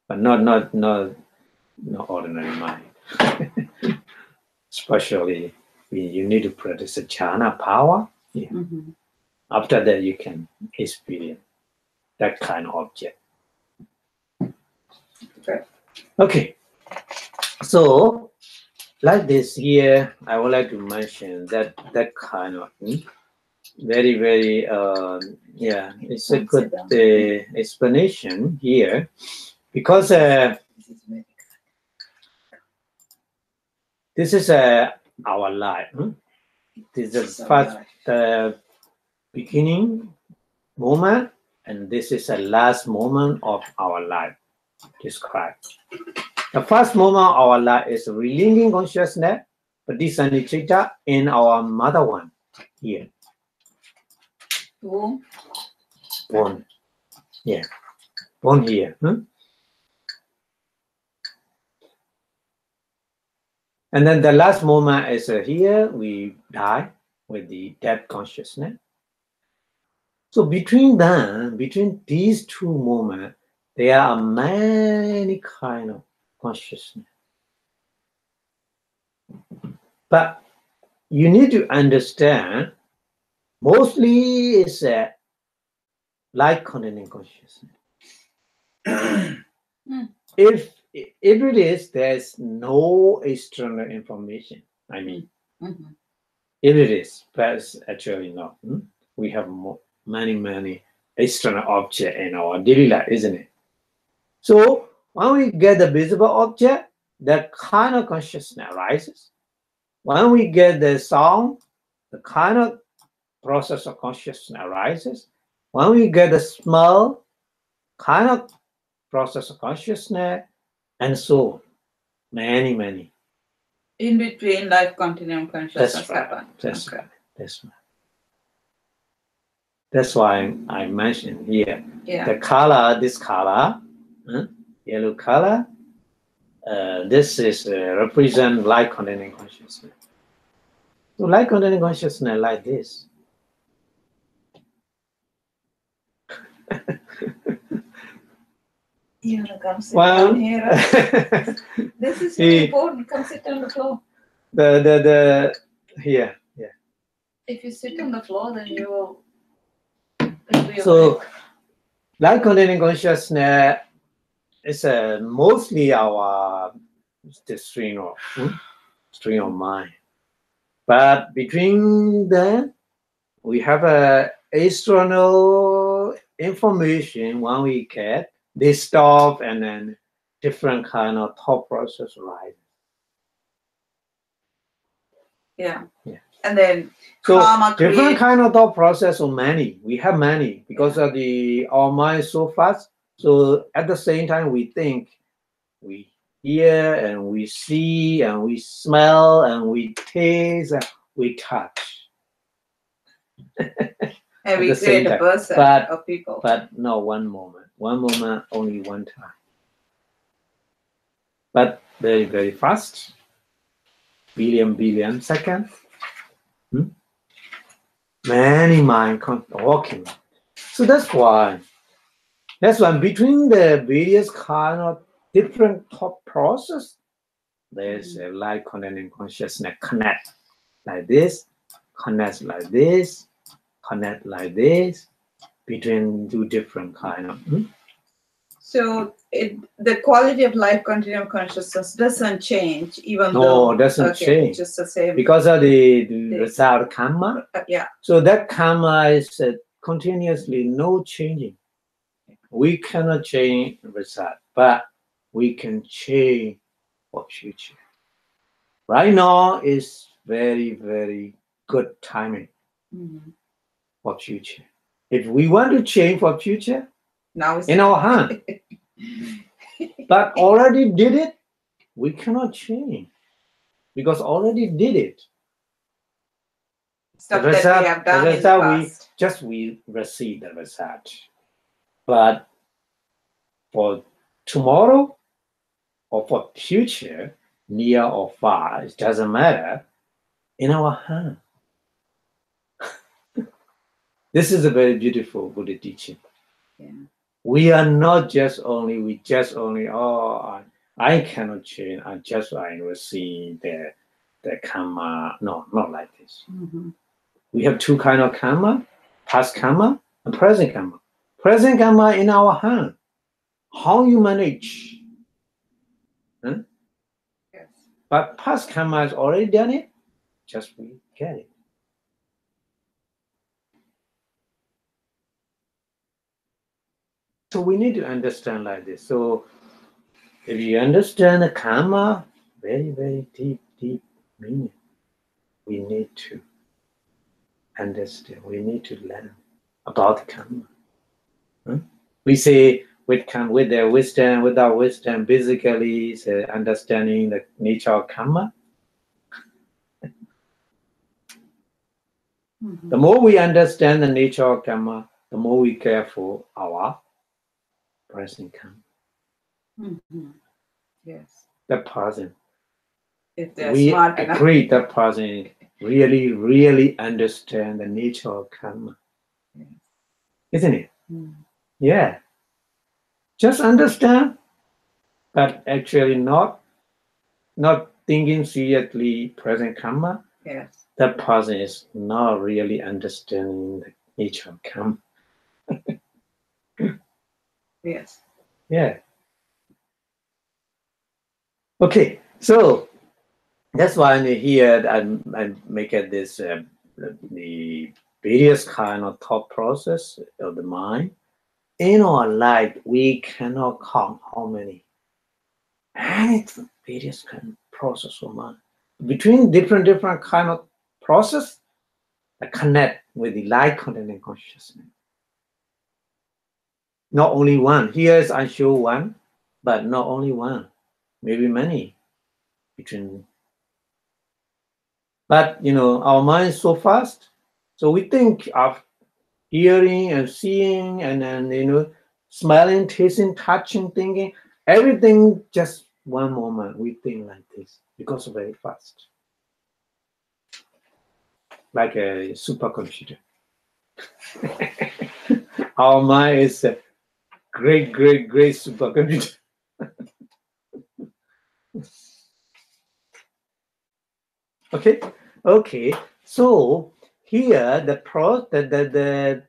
But not ordinary mind. Especially you need to practice a jhana power. Yeah. Mhm. After that, you can experience that kind of object. Okay. Okay. So, like this here, I would like to mention that kind of very, very, yeah, it's a good explanation here because this is our life. This is the first beginning moment, and this is the last moment of our life described. The first moment of our life is relinquishing consciousness, Patisanichitta, in our mother one here. Womb. Born. Yeah. Born here. And then the last moment is here, we die with the death consciousness. So between these two moments, there are many kind of consciousness. But you need to understand, mostly it's a light containing consciousness. If it is, there's no external information. I mean, Mhm. if it is, but it's actually not. We have many external objects in our daily life, isn't it? So when we get the visible object, that kind of consciousness arises. When we get the sound, the kind of process of consciousness arises. When we get the smell, kind of process of consciousness, and so on. Many. In between, life continuum consciousness That's right. happen. That's Okay. right. That's right. That's why I mentioned here Yeah. the color, this color, yellow color, this is represent light containing consciousness. So light containing consciousness like this. You wanna come sit Well, down here? This is really important. Come sit on the floor. the here. If you sit on the floor, then you will. It'll be So okay. light containing consciousness is mostly our the stream of mind. But between them, we have a external information when we get they stop and then different kind of thought process arises. Yeah. And then So karma different creates. kind of thought process, or many. We have many because of our mind is so fast. So at the same time, we think, we hear, and we see, and we smell, and we taste, and we touch. And we the same create a time. person But- of people. But no, one moment, only one time. But very, very fast. Billion seconds. Many mind walking. So that's why between the various kind of different thought process, there's a light content consciousness connect like this, connect like this, connect like this, between two different kind of. So the quality of life continuum consciousness doesn't change, even No, though doesn't change. just the same. Because of the result karma. Yeah. So that karma is continuously no changing. We cannot change result, but we can change for future. Right now is very, very good timing for future. If we want to change for future, Now it's in our hand, but already did it, we cannot change because already did it. stuff The that result- we have done the in the result past. we receive the result. But for tomorrow or for future, near or far, it doesn't matter, in our hand. This is a very beautiful Buddha teaching. Yeah. We are not just only, I cannot change, I receive the karma. No, not like this. We have two kind of karma, past karma and present karma. Present karma in our hand. How you manage? Yes. But past karma has already done it, just we get it. So we need to understand like this. So if you understand the karma, very, very deep meaning, we need to understand, we need to learn about the karma. We say with their wisdom, without wisdom, basically it's understanding the nature of karma. The more we understand the nature of karma, the more we care for our present karma. Yes. That person, If they're we smart enough. agree that person really, really understand the nature of karma. Isn't it? Yeah. Just understand, but actually not thinking seriously present karma. Yes. That person is not really understanding the nature of karma. Yes. Yeah. Okay, so that's why here I make it this the various kind of thought process of the mind. In our life, we cannot count how many various kind of process of mind. Between different kind of process that connect with the light content and consciousness. Not only one. Here I show one, but not only one. Maybe many between. But our mind is so fast, so we think of hearing and seeing, and then smelling, tasting, touching, thinking, everything just one moment. We think like this because of very fast, like a supercomputer. Our mind is a great supercomputer. Okay. So here the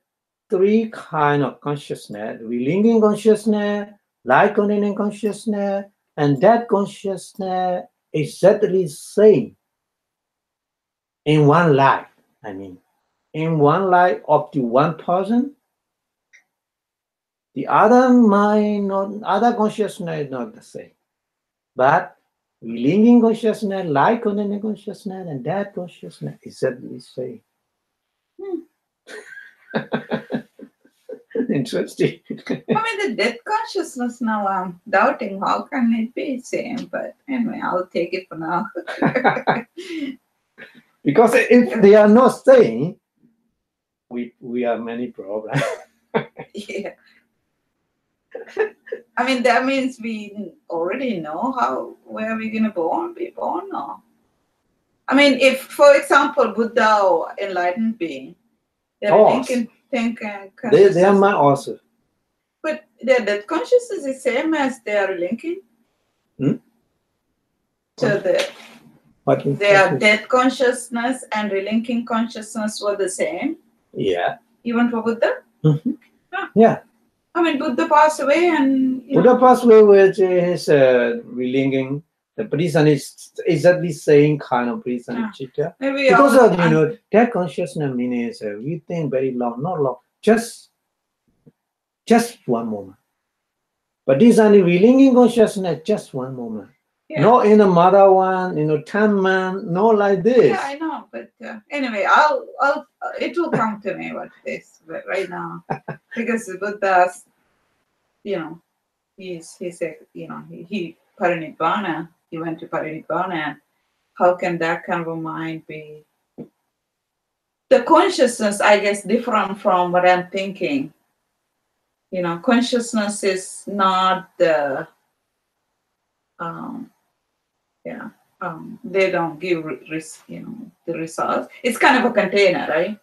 three kind of consciousness: linking consciousness, light containing consciousness, and that consciousness exactly same in one life. I mean, in one life of the one person, the other mind, other consciousness is not the same, but linking consciousness, like connected consciousness, and that consciousness exactly the same. Interesting. I mean, the death consciousness now I'm doubting how can it be same, but anyway, I'll take it for now. Because if they are not same, we have many problems. Yeah. I mean, that means we already know where we're gonna be born, or I mean, if, for example, Buddha or enlightened being, they're thinking they are my also. But their death consciousness is the same as they are linking. So their death consciousness and relinking consciousness were the same. Yeah. Even for Buddha? Yeah. I mean, Buddha passed away and... Buddha passed away with his relinking. The prison is exactly the same kind of prison chitta. Because of, that consciousness means we think very long, not long, just one moment. But this only relinking consciousness, just one moment. Yeah. Not in a mother one, 10 months, not like this. Yeah, I know, but anyway, it will come to me what this right now, because Buddha's, he's he parinibbana. He went to parinibbana, and how can that kind of a mind be? The consciousness, I guess, different from what I'm thinking. Consciousness is not the, they don't give, the results. It's kind of a container, right?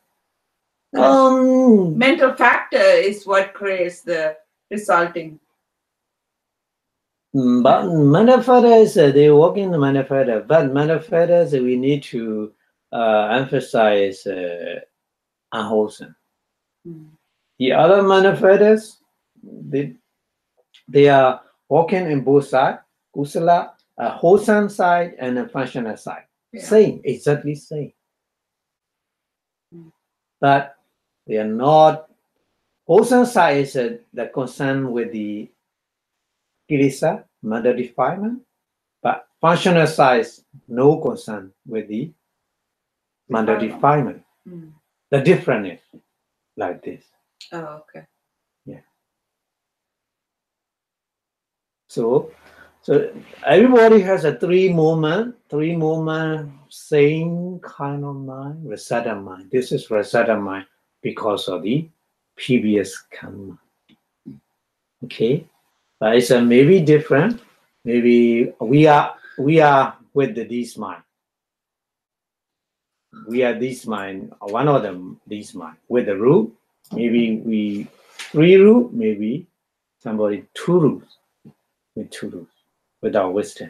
Mental factor is what creates the resulting. But manifestors, they work in the manifestor. But manifestors, we need to emphasize unwholesome. The other manifestors, they are working in both sides, kusala, a wholesome side and a functional side. Yeah. Same, exactly same. But they are not, wholesome side is the concern with the kilesa, mother defilement, but functional side is no concern with the mother defilement. The difference is like this. Oh, okay. Yeah. So everybody has a three moment, same kind of mind, Rasada mind. This is Rasada mind because of the previous karma. Okay, but it's maybe different. Maybe we are with this mind. We are this mind, one of them this mind with the root. Maybe we 3 root, maybe somebody 2 roots with 2 roots. Without wisdom,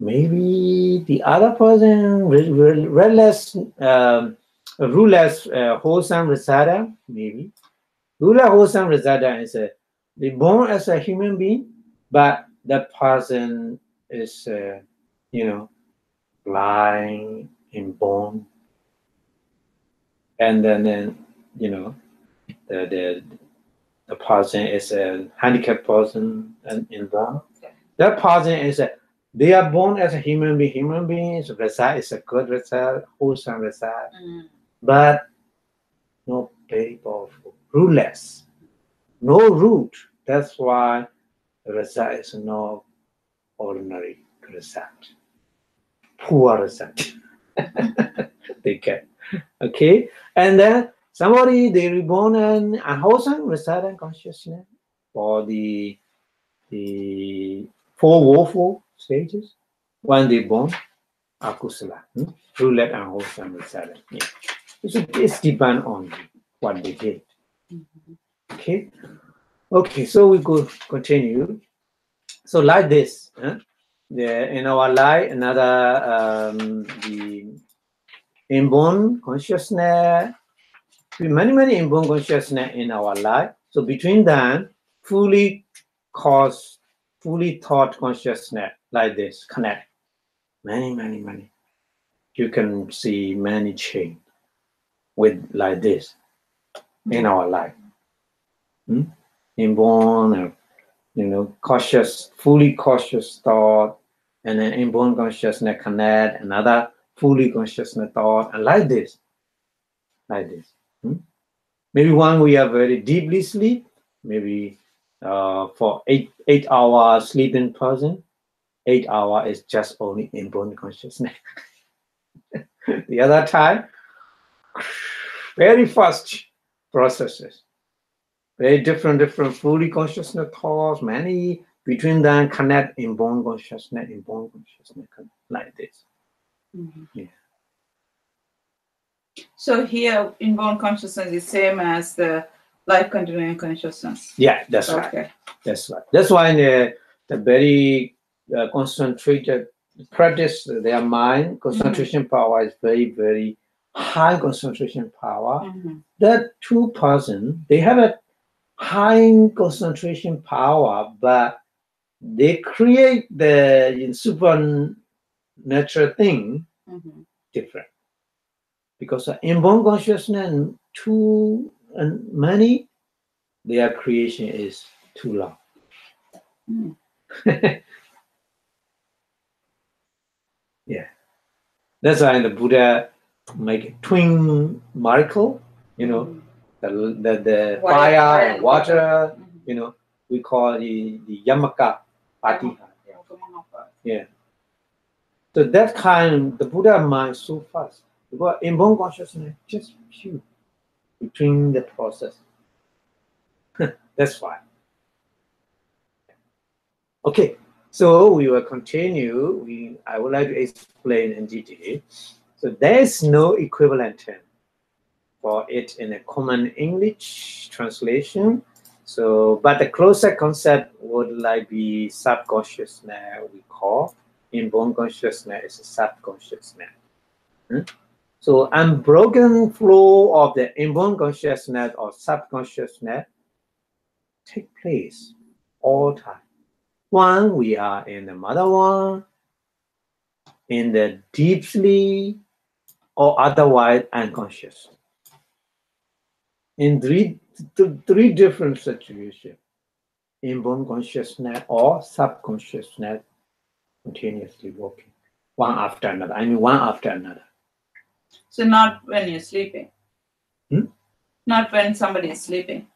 maybe the other person ruleless, wholesome rasada. Maybe ruler wholesome rasada is they born as a human being, but that person is blind in born, and then the person is a handicapped person and inborn. That person is they are born as a human being. Human beings result is a good result, wholesome result, but not very powerful. Rootless, no root. That's why the result is not ordinary result. Poor result. They get. Okay, and then somebody they reborn an unwholesome result and consciousness for the 4 woeful stages. When they born, akusala, roulette and wholesome result. Yeah. It's depend on what they did. Okay. Okay, so we go continue. So like this, in our life, another the inborn consciousness, many inborn consciousness in our life. So between them, fully thought consciousness like this connect. Many. You can see many chains with like this in our life. Inborn, fully cautious thought, and then inborn consciousness connect another fully consciousness thought, and like this. Maybe one we are very deeply sleep, maybe for 8 hours sleeping person, 8 hours is just only inborn consciousness. The other time, very fast processes, very different fully consciousness thoughts, many between them connect inborn consciousness, like this. Yeah. So here, inborn consciousness is same as the life continuing consciousness. Yeah, that's right. Okay. That's right. That's why the very concentrated practice their mind concentration power is very, very high concentration power. That 2 person, they have a high concentration power, but they create the supernatural thing different. Because inborn consciousness too and many, their creation is too long. Yeah, that's why the Buddha make twin miracle. You know, the fire and water. You know, we call the Yamaka Patiha. Yeah. So that kind, the Buddha mind so fast because inborn consciousness just few between the process. That's why. Okay, so we will continue. I would like to explain in detail. So there is no equivalent term for it in a common English translation. So, but the closer concept would like be subconsciousness. We call inborn consciousness is a subconsciousness. So, unbroken flow of the inborn consciousness or subconsciousness take place all time. One, we are in the mother one, in the deep sleep, or otherwise unconscious. In three different situations, inborn consciousness or subconsciousness continuously working, one after another. I mean, one after another. So not when you're sleeping. Not when somebody is sleeping.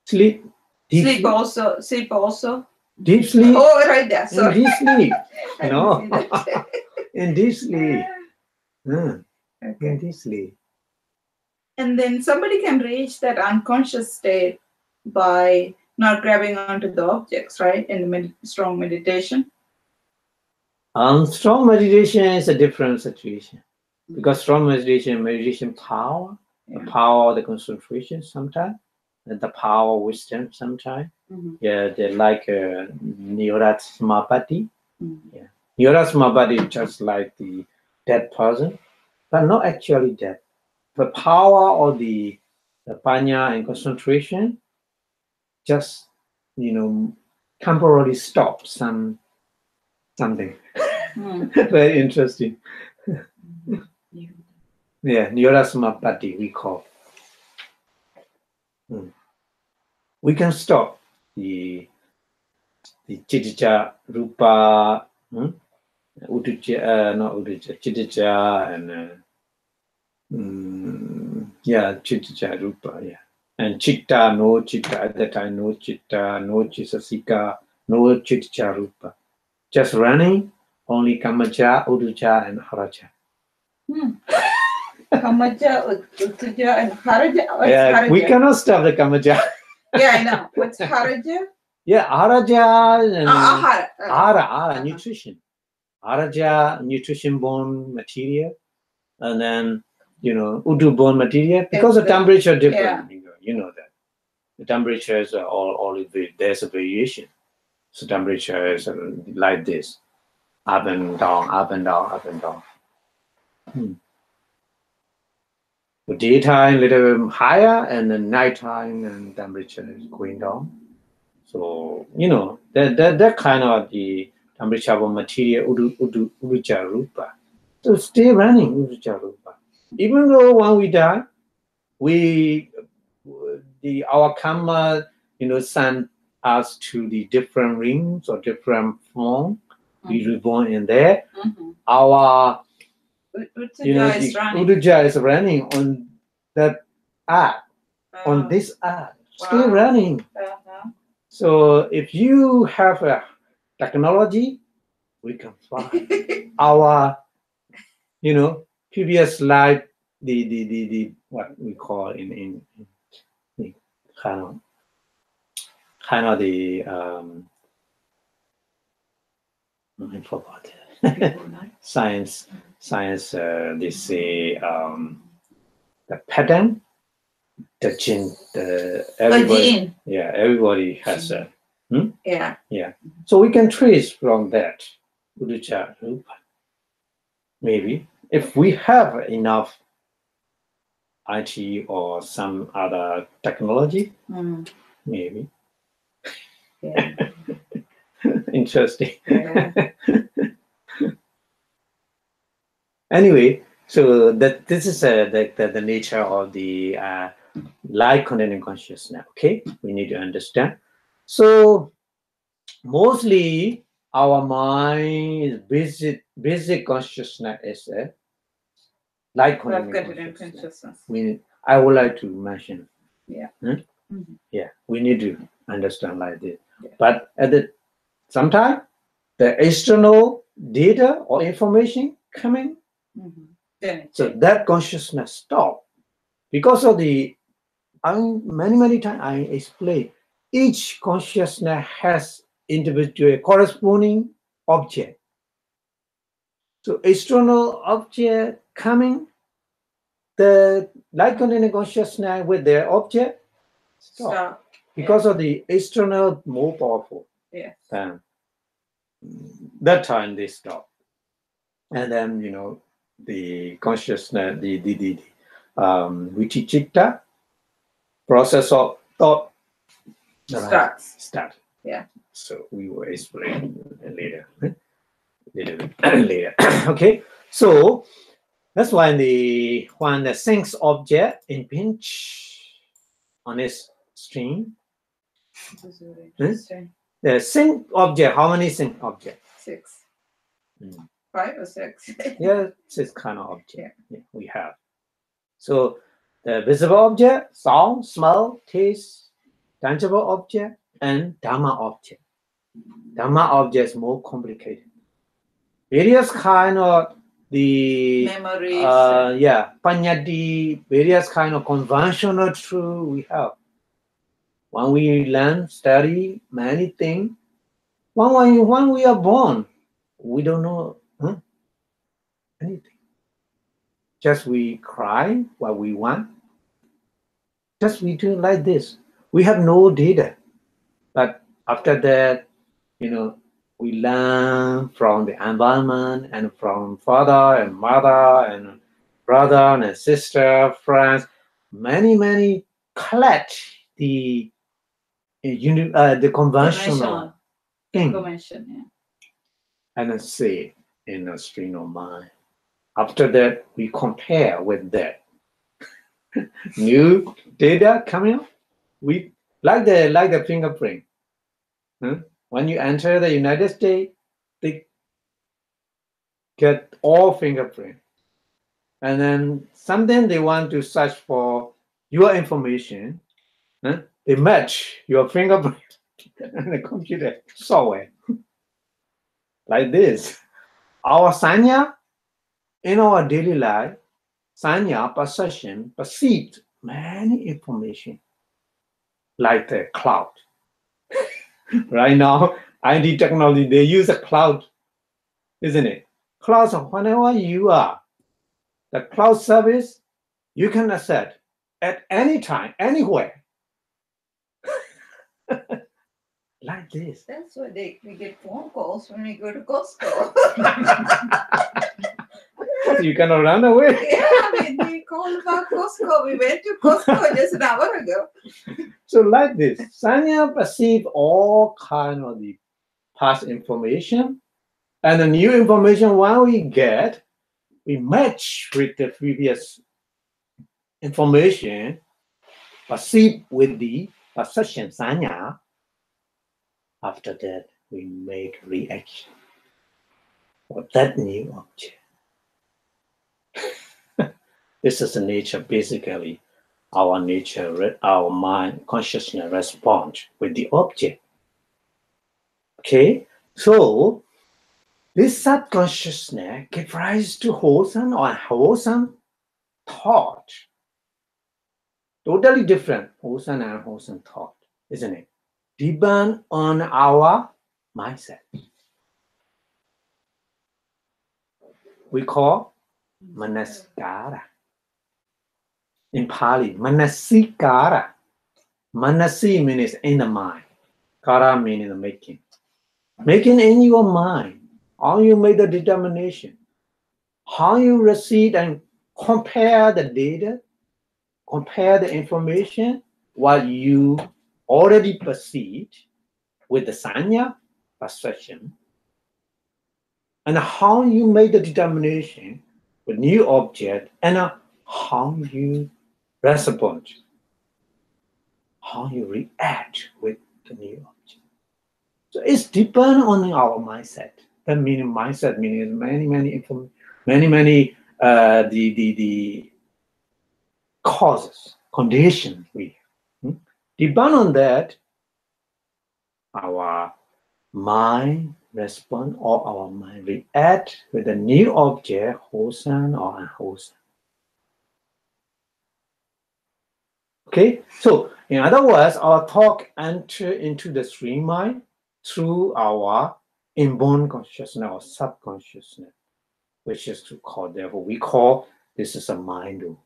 Sleep. Sleep also. Sleep also. Deep sleep. Oh, right there. Sorry. In deep sleep. I No. didn't see that. In deep sleep. Okay. In deep sleep. And then somebody can reach that unconscious state by not grabbing onto the objects, right? In the strong meditation. Strong meditation is a different situation because strong meditation power, the power of the concentration sometimes, and the power of wisdom sometimes. Yeah, they're like Nirodha Samapatti. Yeah, Nirodha Samapatti is just like the dead person, but not actually dead. The power of the panya and concentration just, temporarily stop something. Very interesting. Yeah, Nirodha Samapatti we call. We can stop the Chittija, Rupa, Uddhacca, not Uddhacca, Chittija, and Chittija, Rupa, yeah. And Chitta, no Chitta, at that time, no Chitta, no Chisasika, no Chittija, Rupa. Just running, only Kamaja, Uddhacca, and Haraja. Kamaja, Uddhacca, and Haraja? Yeah, we cannot stop the Kamaja. Yeah, I know. What's Haraja? Yeah, Haraja and Ahara. nutrition. Haraja, nutrition-borne material, and then, Uddu-borne material, because the temperature different. Yeah. You know that. The temperatures are all there's a variation. So temperature is like this, up and down, up and down, up and down. The daytime a little bit higher, and the nighttime and temperature is going down. So that kind of the temperature of material Uddhacca Rupa. So stay running Uddhacca Rupa. Even though when we die, our karma send us to the different rings or different form, We reborn in there. Mm-hmm. Our Utsuja is running. Uduja is running on that app, on this app, still Wow. running. Uh-huh. So if you have a technology, we can find our, previous life, the what we call in kind of the I forgot science they say the pattern, the gene, everybody, gene. everybody has a Yeah. so we can trace from that Uduja Rupa. Maybe if we have enough IT or some other technology, maybe. Yeah. Interesting. Yeah. Anyway, so that this is the nature of the light containing consciousness. Okay, we need to understand. So mostly our mind is basic consciousness is a light containing consciousness. I would like to mention. Yeah. Yeah, we need to understand like this. Yeah. But at the same time, the external data or information coming, so that consciousness stop because of the. Many times I explain each consciousness has individual corresponding object. So external object coming, the light containing consciousness with their object stop. Because of the external more powerful. Yes. That time they stop. And then the consciousness, the Vichitta process of thought start. Yeah. So we will explain later. Later. Okay. So that's why when the sinks object impinge on its string. The sync object, how many sync objects? 6. 5 or 6? Yeah, 6 kind of object we have. So the visible object, sound, smell, taste, tangible object, and Dhamma object. Dhamma object is more complicated. Various kind of the memories. Panyati, various kind of conventional truth we have. When we learn, study many things, when we are born, we don't know anything. Just we cry what we want. Just we do like this. We have no data. But after that, we learn from the environment and from father and mother and brother and sister, friends. Many collect the conventional thing information, and then say in a stream of mind. After that, we compare with that new data coming up. We like the fingerprint. When you enter the United States, they get all fingerprint, and then something they want to search for your information. They match your fingerprint and the computer software like this. Our sanya in our daily life, sanya perception perceived many information like the cloud. Right now, IT technology, they use a cloud, isn't it? Clouds, whenever you are, the cloud service, you can access at any time, anywhere. Like this. That's why we get phone calls when we go to Costco. You cannot run away. We called about Costco. We went to Costco just an hour ago. So like this, Sanya perceive all kind of the past information, and the new information when we get, we match with the previous information perceived with the perception Sanya. After that, we make reaction. for that new object. This is the nature, basically, our nature, our mind, consciousness responds with the object. Okay, so this subconsciousness gives rise to wholesome or unwholesome thought. Totally different, wholesome and unwholesome thought, isn't it? Depend on our mindset. We call manasikara. In Pali, manasikara. Manasi means in the mind. Kara means the making. Making in your mind. How you make the determination. How you receive and compare the data. Compare the information. What you already perceived with the sanya, perception. And how you make the determination with new object. And how you respond. How you react with the new object. So it's depend on our mindset. That meaning mindset means many the causes, conditions we depend on that. Our mind respond or our mind react with a new object, wholesome or unwholesome. Okay, so in other words, our thought enter into the stream mind through our inborn consciousness or subconsciousness, which is to call, therefore we call this is a mind-o.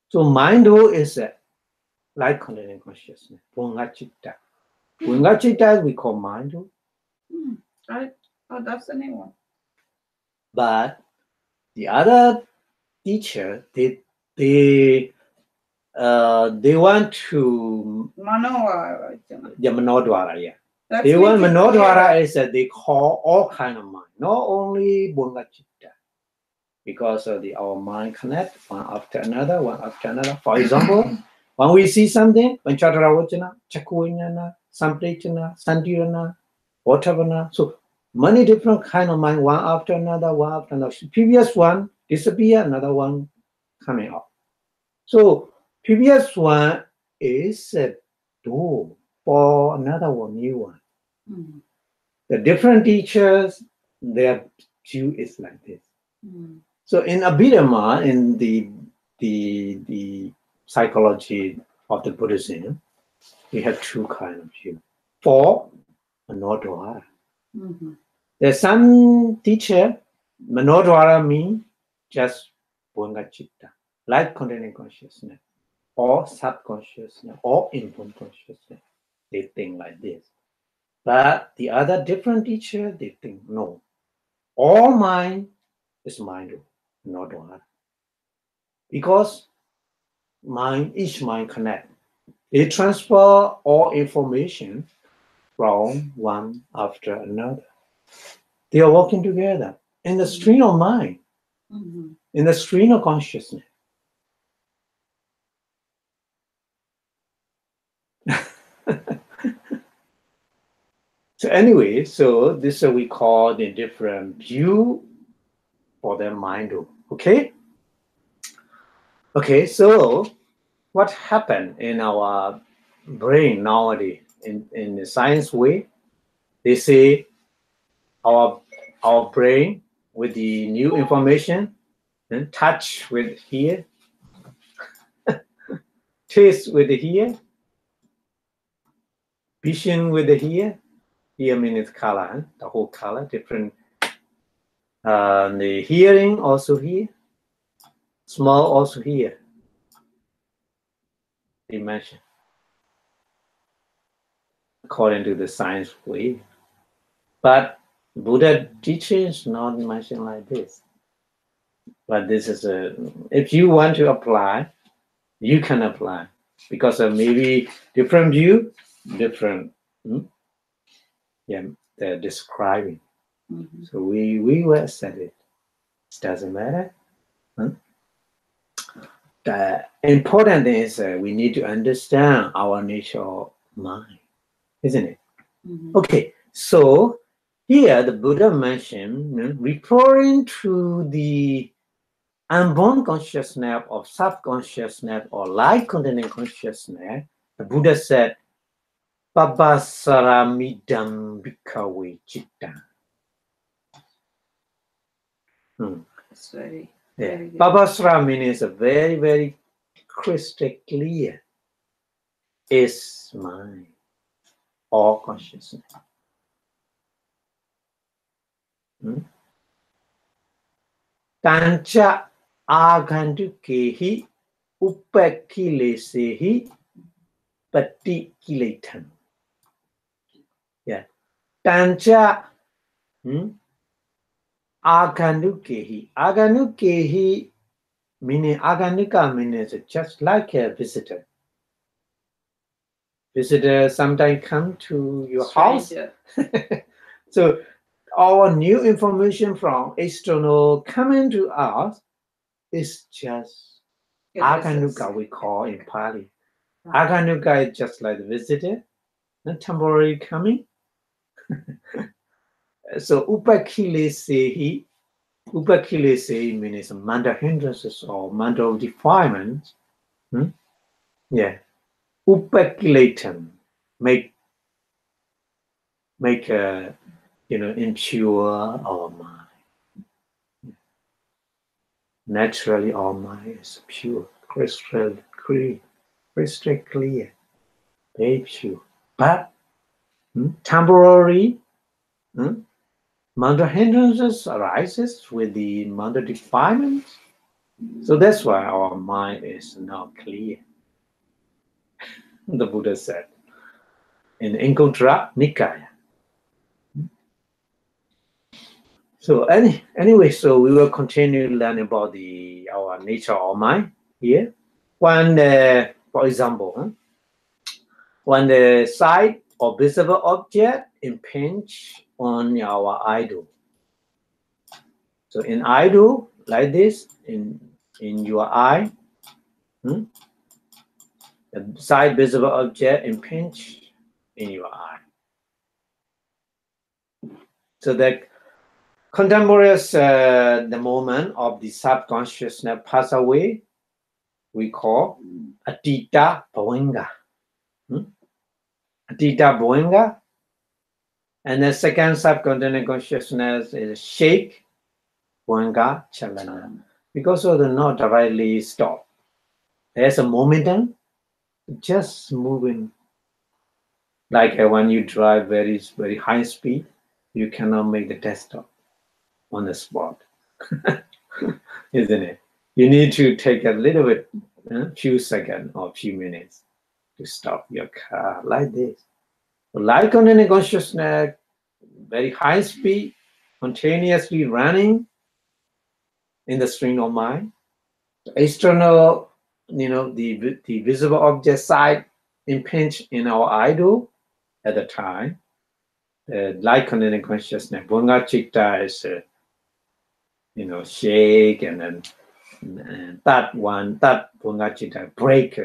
So mind-o is a light containing consciousness. Bunga-citta. Bunga-citta we call mind-o. Right. Oh, that's the new one. But the other teacher, they want to Manodwara, yeah. They want Manodwara is that they call all kind of mind, not only Bunga Citta, because our mind connect one after another. For example, when we see something, when Chadravachana, Chakuvinyana, Samprechana, Santirana, whatever, so many different kind of mind, one after another. Previous one disappear, another one coming up. So previous one is a door for another one, new one. The different teachers, their view is like this. So in Abhidhamma, in the psychology of the Buddhism, we have two kind of view. For Manodwara. There's some teacher, Manodwara means just Bunga Citta, light containing consciousness, or subconsciousness, or inborn consciousness. They think like this. But the other different teacher, they think no. All mind is mind, not one. Because each mind connect. They transfer all information from one after another. They are working together in the stream of mind, in the stream of consciousness. So anyway, so this we call the different view for the mind. Okay? Okay, so what happened in our brain nowadays in the science way? They say our brain with the new information, then touch with here, taste with the here, vision with the here. Here means color, the whole color, different. The hearing also here, smell also here. Dimension, according to the science way. But Buddha teaches not mentioned like this. But this is if you want to apply, you can apply because of maybe different view, different. Yeah, they're describing. So we will said it. It doesn't matter. The important thing is we need to understand our nature of mind, isn't it? Okay, so here the Buddha mentioned, referring to the unborn consciousness or subconsciousness or life-containing consciousness, the Buddha said, Pabasaramidam bhikkhave citta. It's very, Yeah. very good. Babasra means a very, very crystal clear. Is mine, all consciousness. Tancha agandukehi upakilesehi patikiletan. Yeah. Tancha agandukehi. Agandukehi meaning aganuka means just like a visitor. Visitors sometimes come to your Stranger. house. So our new information from external coming to us is just aganuka, we call in Pali. Right. Aganuka is just like the visitor, not temporary coming. So upakile sehi means mental hindrances or mental defilements. Yeah. Upakilatam, make impure our mind. Naturally, our mind is pure, crystal clear, very pure. But temporary mental hindrances arises with the mental defilements. So that's why our mind is not clear. The Buddha said in Anguttara Nikaya. So anyway, so we will continue learning about our nature or mind here. When, for example, when the sight or visible object impinge on our idol. So in idol, like this, in your eye, the sight visible object impinge in your eye. So that contemporaneous the moment of the subconsciousness pass away, we call Atita Bhavinga. Atita Bhavinga. And the second subcontinent consciousness is Shake Bhavinga Chalana. Because of the not directly stop. There's a momentum just moving. Like when you drive very, very high speed, you cannot make the test stop on the spot. Isn't it? You need to take a little bit, few seconds or few minutes to stop your car like this. Like continuous consciousness, very high speed, continuously running in the stream of mind. The external, the visible object side impinge in our idol at the time. Like continuous consciousness, Bhavinga Citta is, shake and then that Bhavinga Citta break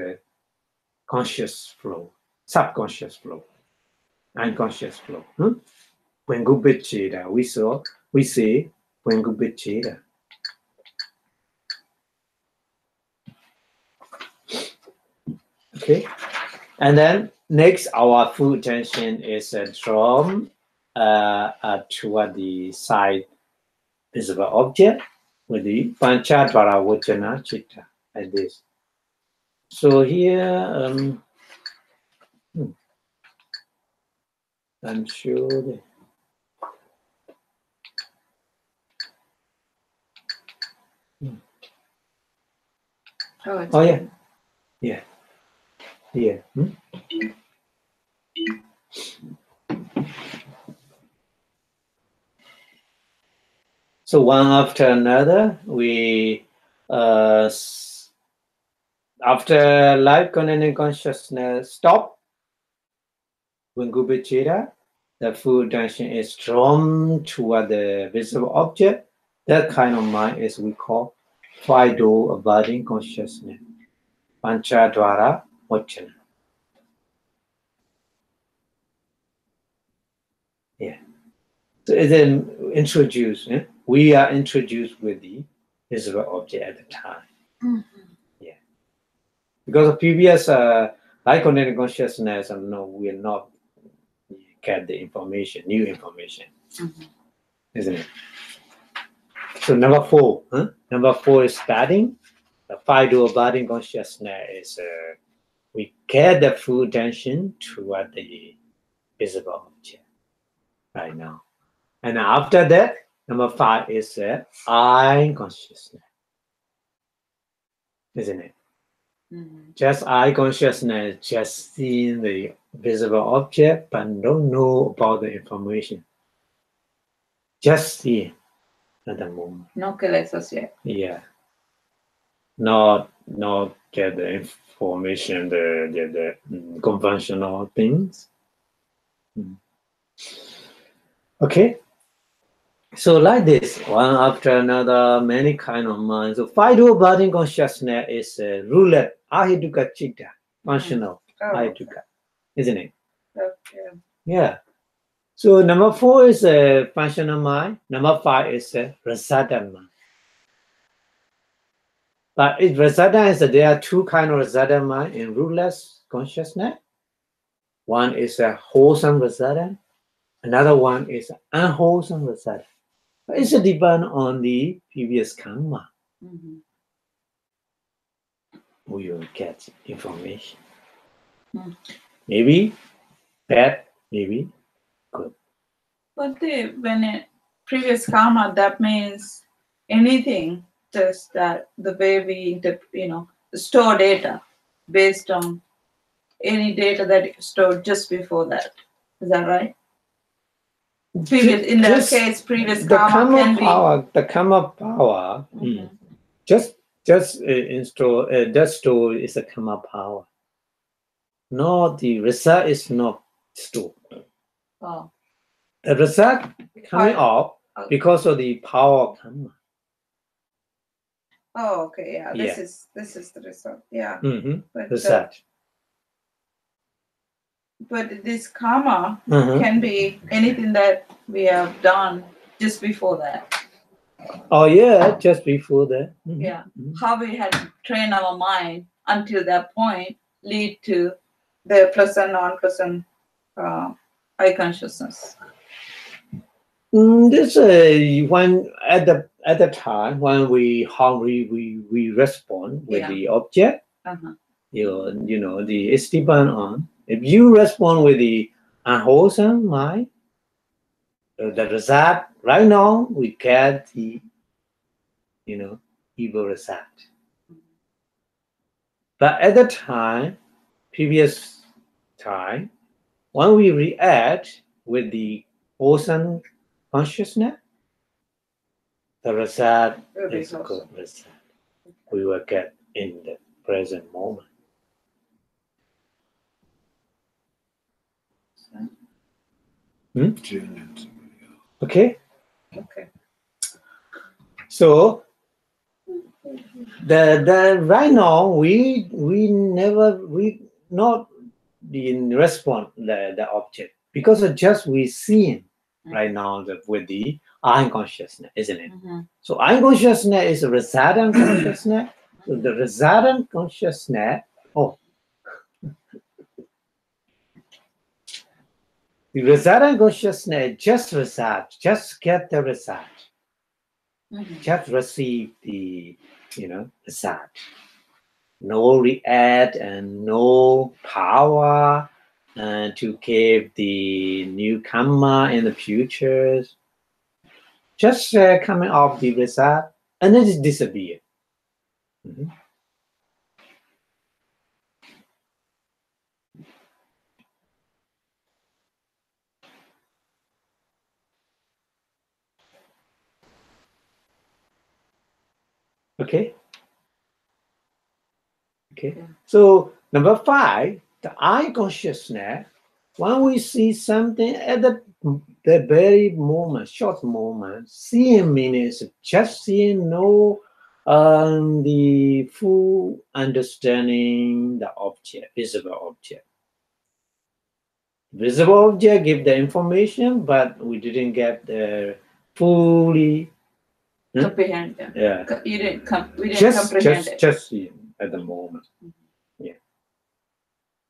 conscious flow, subconscious flow, unconscious flow. Bhavinga we say Bhavinga Citta. Okay, and then next our full attention is drawn toward the side visible object with the Panchadvara Vajana Citta, like this. So here, I'm sure. Oh yeah, yeah, yeah. So one after another, we after life continuing consciousness stop, Vingubhachira, the full attention is drawn toward the visible object. That kind of mind is we call Fido abiding consciousness, Panchadvara Vajana. Yeah. So then introduced, we are introduced with the visible object at the time. Yeah. Because of previous light connected consciousness, no, we are not get the information, new information, isn't it? So number 4, number 4 is starting. The 5 dual body consciousness is we get the full attention toward the visible object right now. And after that, number 5 is eye consciousness, isn't it? Just eye consciousness, just seeing the visible object, but don't know about the information. Just seeing at the moment. No kilesas yet. Yeah. Not get the information, the conventional things. Okay. So like this, one after another, many kind of minds. So 5 dual body consciousness is roulette, ahituka chitta, functional, ahituka, isn't it? Okay. Yeah. So number 4 is functional mind. Number 5 is rasada mind. But it rasada is there are 2 kind of rasada mind in rootless consciousness. One is a wholesome rasada. Another one is unwholesome rasada. It's depend on the previous karma. We will get information. Maybe bad, maybe good. But when previous karma, that means anything, just that the way we store data based on any data that you stored just before that. Is that right? Previous, in that case, previous karma can power, the karma power, just install that store is a karma power. No, the result is not stored. Oh. The result coming out because of the power of karma. Oh, okay, yeah. This is the result. Yeah. But, result. But this karma can be anything that we have done just before that. Oh yeah, just before that. Yeah. How we had trained our mind until that point lead to the pleasant, non-pleasant eye consciousness. This when at the time when we respond with the object, you know the it's depend on if you respond with the unwholesome mind, the result right now we get the evil result. But at the time, previous time, when we react with the wholesome consciousness, the result is a good result. We will get in the present moment. Okay. So the right now we not in respond the object because of just we seeing right now with the eye consciousness, isn't it? So eye consciousness is a resultant consciousness. So the resultant consciousness, the resultant consciousness just result, just get the result, just receive the result. No react and no power to give the new karma in the future. Just coming off the result and then it disappear. Okay. So number 5, the eye consciousness. When we see something at the very moment, short moment, seeing means just seeing, no the full understanding the object, visible object. Visible object give the information, but we didn't get the fully. Comprehend. Yeah. You didn't we didn't comprehend it. Just at the moment. Yeah.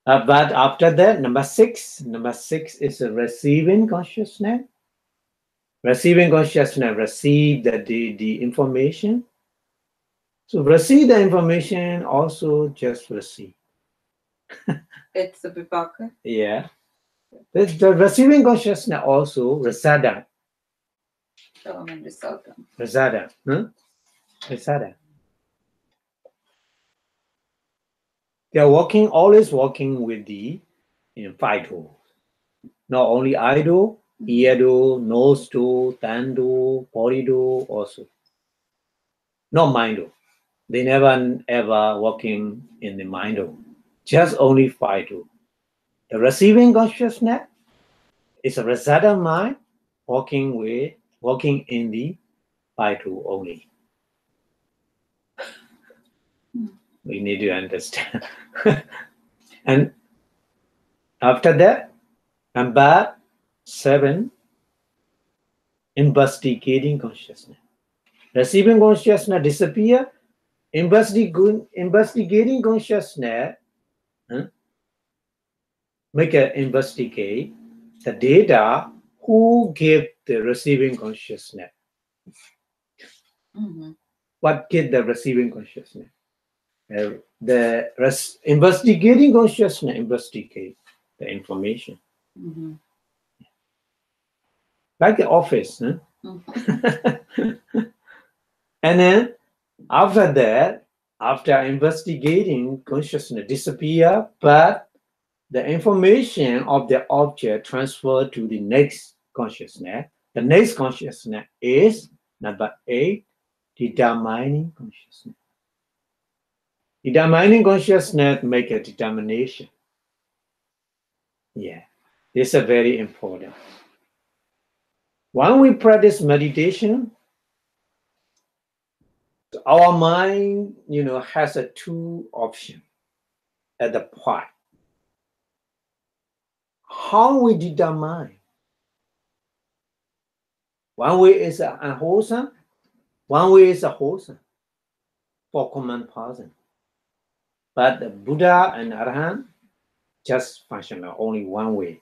But after that, number six is a receiving consciousness. Receiving consciousness receive the information. So receive the information also just receive. It's the vipaka. Yeah. The receiving consciousness also rasada. Rasada. Rasada. They are always working with the five tools. Not only eye do, ear do, nose do, tongue do, body do also. Not mind do. They never ever working in the mind do. Just only five do. The receiving consciousness is a rasada mind working in the five do only. We need to understand. And after that, number 7, investigating consciousness. Receiving consciousness disappear. Investigating consciousness make an investigate the data who gave the receiving consciousness. What gave the receiving consciousness? Investigating consciousness investigate the information. Like the office. And then after that, after investigating, consciousness disappear, but the information of the object transferred to the next consciousness. The next consciousness is number 8, determining consciousness. Determining consciousness make a determination. Yeah, this is very important. When we practice meditation, our mind, has a 2 options at the point. How we determine? One way is unwholesome, one way is a wholesome for common person. But the Buddha and Arahant just functional only one way.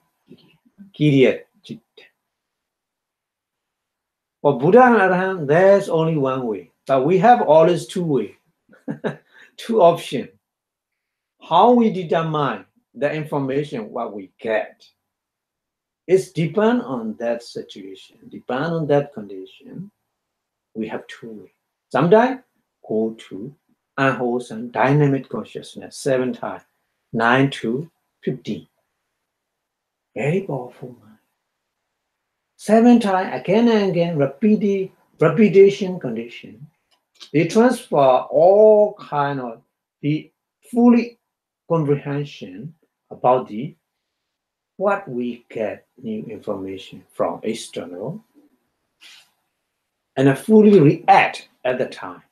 Kiriya Chitta. For Buddha and Arahant, there's only one way. But we have always 2 ways, 2 options. How we determine the information, what we get, it's depend on that situation, depend on that condition. We have 2 ways. Sometimes go to unwholesome dynamic consciousness 7 times, 9 to 15. Very powerful mind. 7 times again and again, repetition condition. They transfer all kind of the fully comprehension about what we get new information from external and fully react at the time.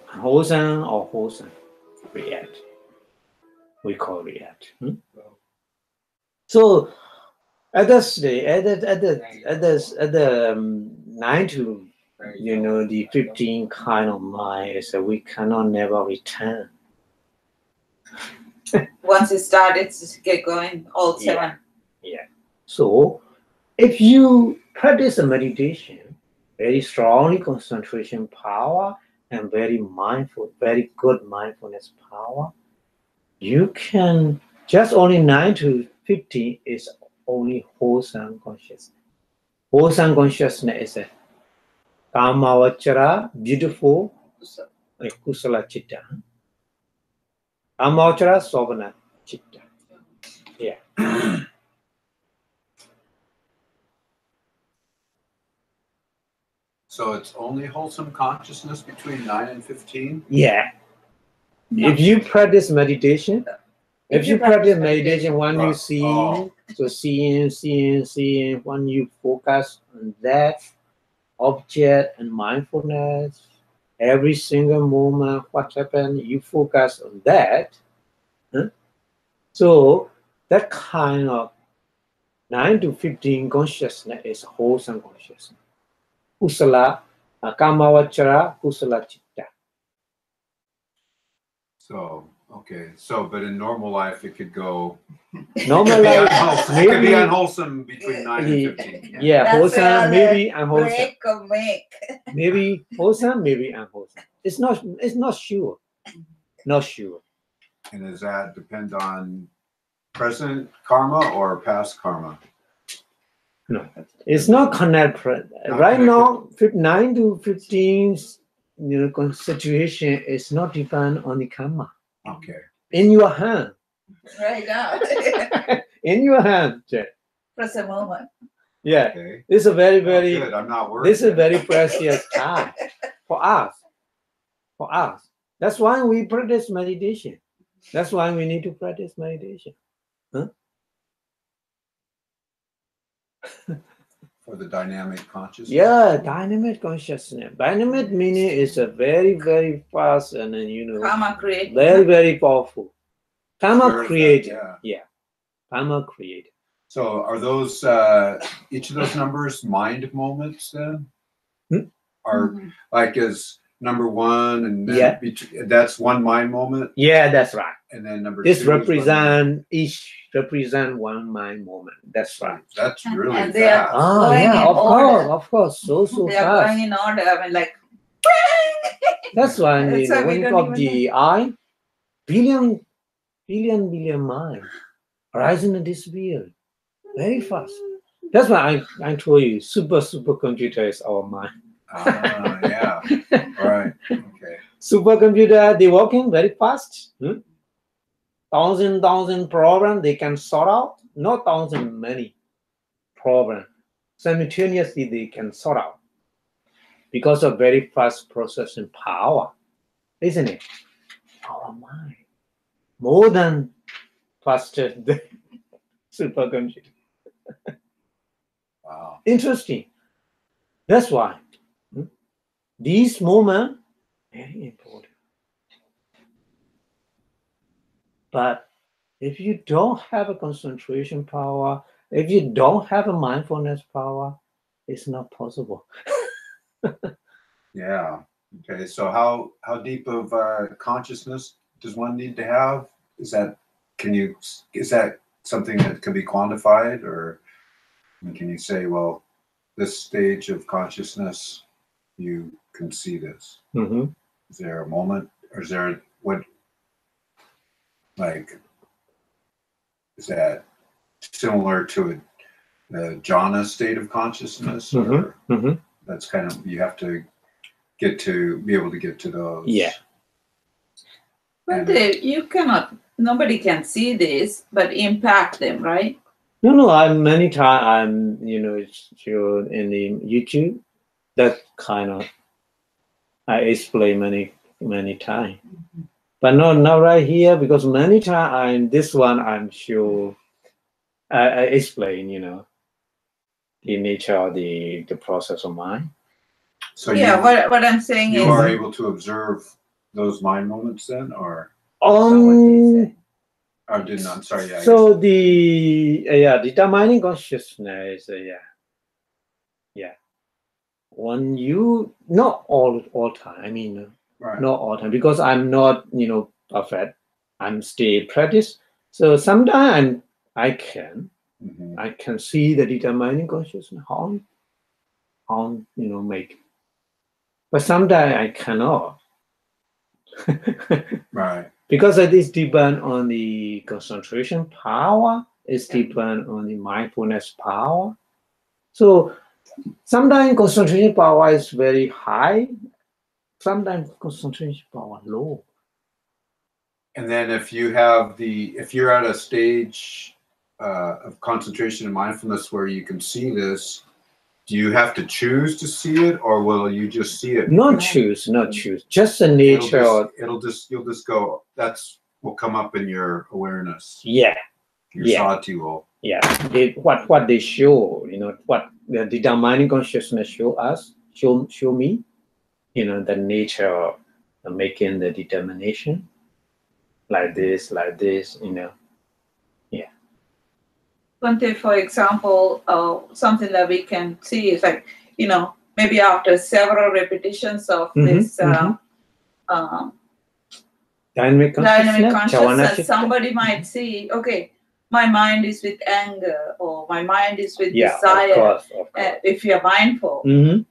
Wholesome or wholesome react. We call react. So at this day, at the 9 to the 15 kind of mind is that we cannot never return. Once it starts, it's get going all 7. Yeah. So if you practice a meditation, very strongly concentration power and very mindful, very good mindfulness power, you can just only 9 to 15 is only wholesome consciousness. Wholesome consciousness is a Kamavachara, beautiful, kusala chitta. Kamavachara, sobhana chitta. Yeah. So it's only wholesome consciousness between 9 and 15? Yeah. No. If you practice meditation, when you see, so seeing, when you focus on that object and mindfulness, every single moment, what happened, you focus on that, Huh? So that kind of 9 to 15 consciousness is wholesome consciousness. Kusala, kamavachara, kusala chitta. So, okay. So, but in normal life, it could go. Normal Be life, unwholesome. It could be maybe, unwholesome between 9 and 15. yeah, That's wholesome, where maybe the unwholesome. break or make. Maybe wholesome, maybe unwholesome. It's not sure. Not sure. And does that depend on present karma or past karma? No, it's not connected. Not Right connected. now, 9 to 15, situation is not depend on the karma. Okay. In your hand. Right now. In your hand, Jack. Present moment. Yeah. Okay. This is a very, Oh, very, good. I'm not worried. this is a very precious time for us. For us. That's why we practice meditation. That's why we need to practice meditation. Huh? For the dynamic consciousness. Yeah, dynamic consciousness. Dynamic meaning is a very, very fast and Karma create. very, very powerful. Karma Sure, created. yeah. Yeah. Karma created. So are those each of those numbers mind moments then? Hmm? Are Mhm. like is number one and then Yeah. that's one mind moment, Yeah, that's right. and then number This two each represent one mind moment. That's right. That's really And they are- fast. Ah, Going yeah, in of order. course. So They are going fast. in order. I mean, like. That's why That's why we when you don't got even the eye, billion mind rising and disappear very fast. That's why I told you, supercomputer is our mind. Yeah. Right. Okay. Supercomputer, they working very fast. Thousand problem they can sort out. Not thousand, many problem. Simultaneously they can sort out because of very fast processing power, isn't it? Our mind more than faster than supercomputer. Wow. Interesting. That's why these moments very important. But if you don't have a concentration power, if you don't have a mindfulness power, it's not possible. Yeah. Okay. So how deep of consciousness does one need to have? Is that something that can be quantified, or can you say, well, this stage of consciousness, you can see this? Mm-hmm. Is there a moment, or is there what, like, is that similar to a jhana state of consciousness, or that's kind of, you have to be able to get to those? Yeah. But you cannot, nobody can see this, but impact them, right? No. I'm many times. It's shown in the YouTube. That kind of I explain many times, but not right here because many times this one I'm sure I explain. The nature of the process of mind. So yeah, what I'm saying you is are able to observe those mind moments then, or I'm sorry. Yeah. So the determining consciousness, when you not all time. I mean, right. not all time because I'm not perfect. I'm still practice. So sometimes I can see the determining consciousness how make, but sometimes I cannot. Right. Because it is depend on the concentration power, it's depend on the mindfulness power. So sometimes concentration power is very high, sometimes concentration power low. And then if you're at a stage of concentration and mindfulness where you can see this, do you have to choose to see it, or will you just see it? Not choose. Just the nature. You'll just go. That's will come up in your awareness. Yeah. Your sati will. Yeah. What they show, what the determining consciousness show me, the nature of making the determination. like this, you know. Bhante, for example, something that we can see is like, maybe after several repetitions of this Dynamic consciousness, somebody might see, okay, my mind is with anger, or my mind is with desire. Of course. If you're mindful,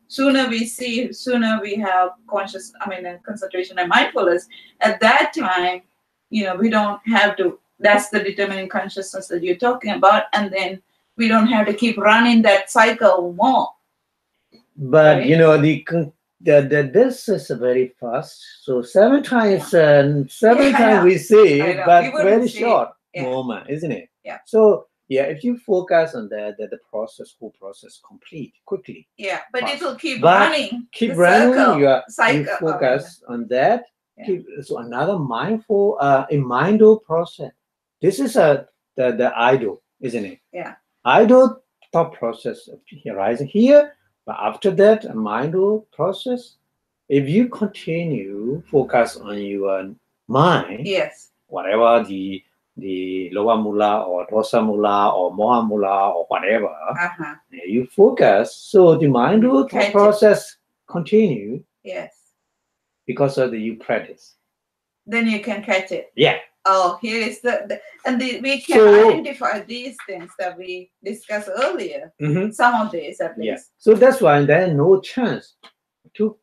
sooner we have concentration and mindfulness. At that time, we don't have to. That's the determining consciousness that you're talking about, and then we don't have to keep running that cycle more. But right? This is very fast. So 7 times, times we see, but very short moment, isn't it? Yeah. So if you focus on that, the whole process complete quickly. Yeah, but it will keep running. Keep running. Cycle. You focus on that. Yeah. So another mindful, a mindful process. This is the idle, isn't it? Yeah. Idle thought process arising here. But after that, a mindful process, if you continue focus on your mind, yes, whatever the lower mula or dosa mula or moha mula or whatever, you focus. So the mindful process continue. Yes. Because of you practice. Then you can catch it. Yeah. Oh, here is we can identify these things that we discussed earlier. Some of these at least. Yeah. So that's why there is no chance to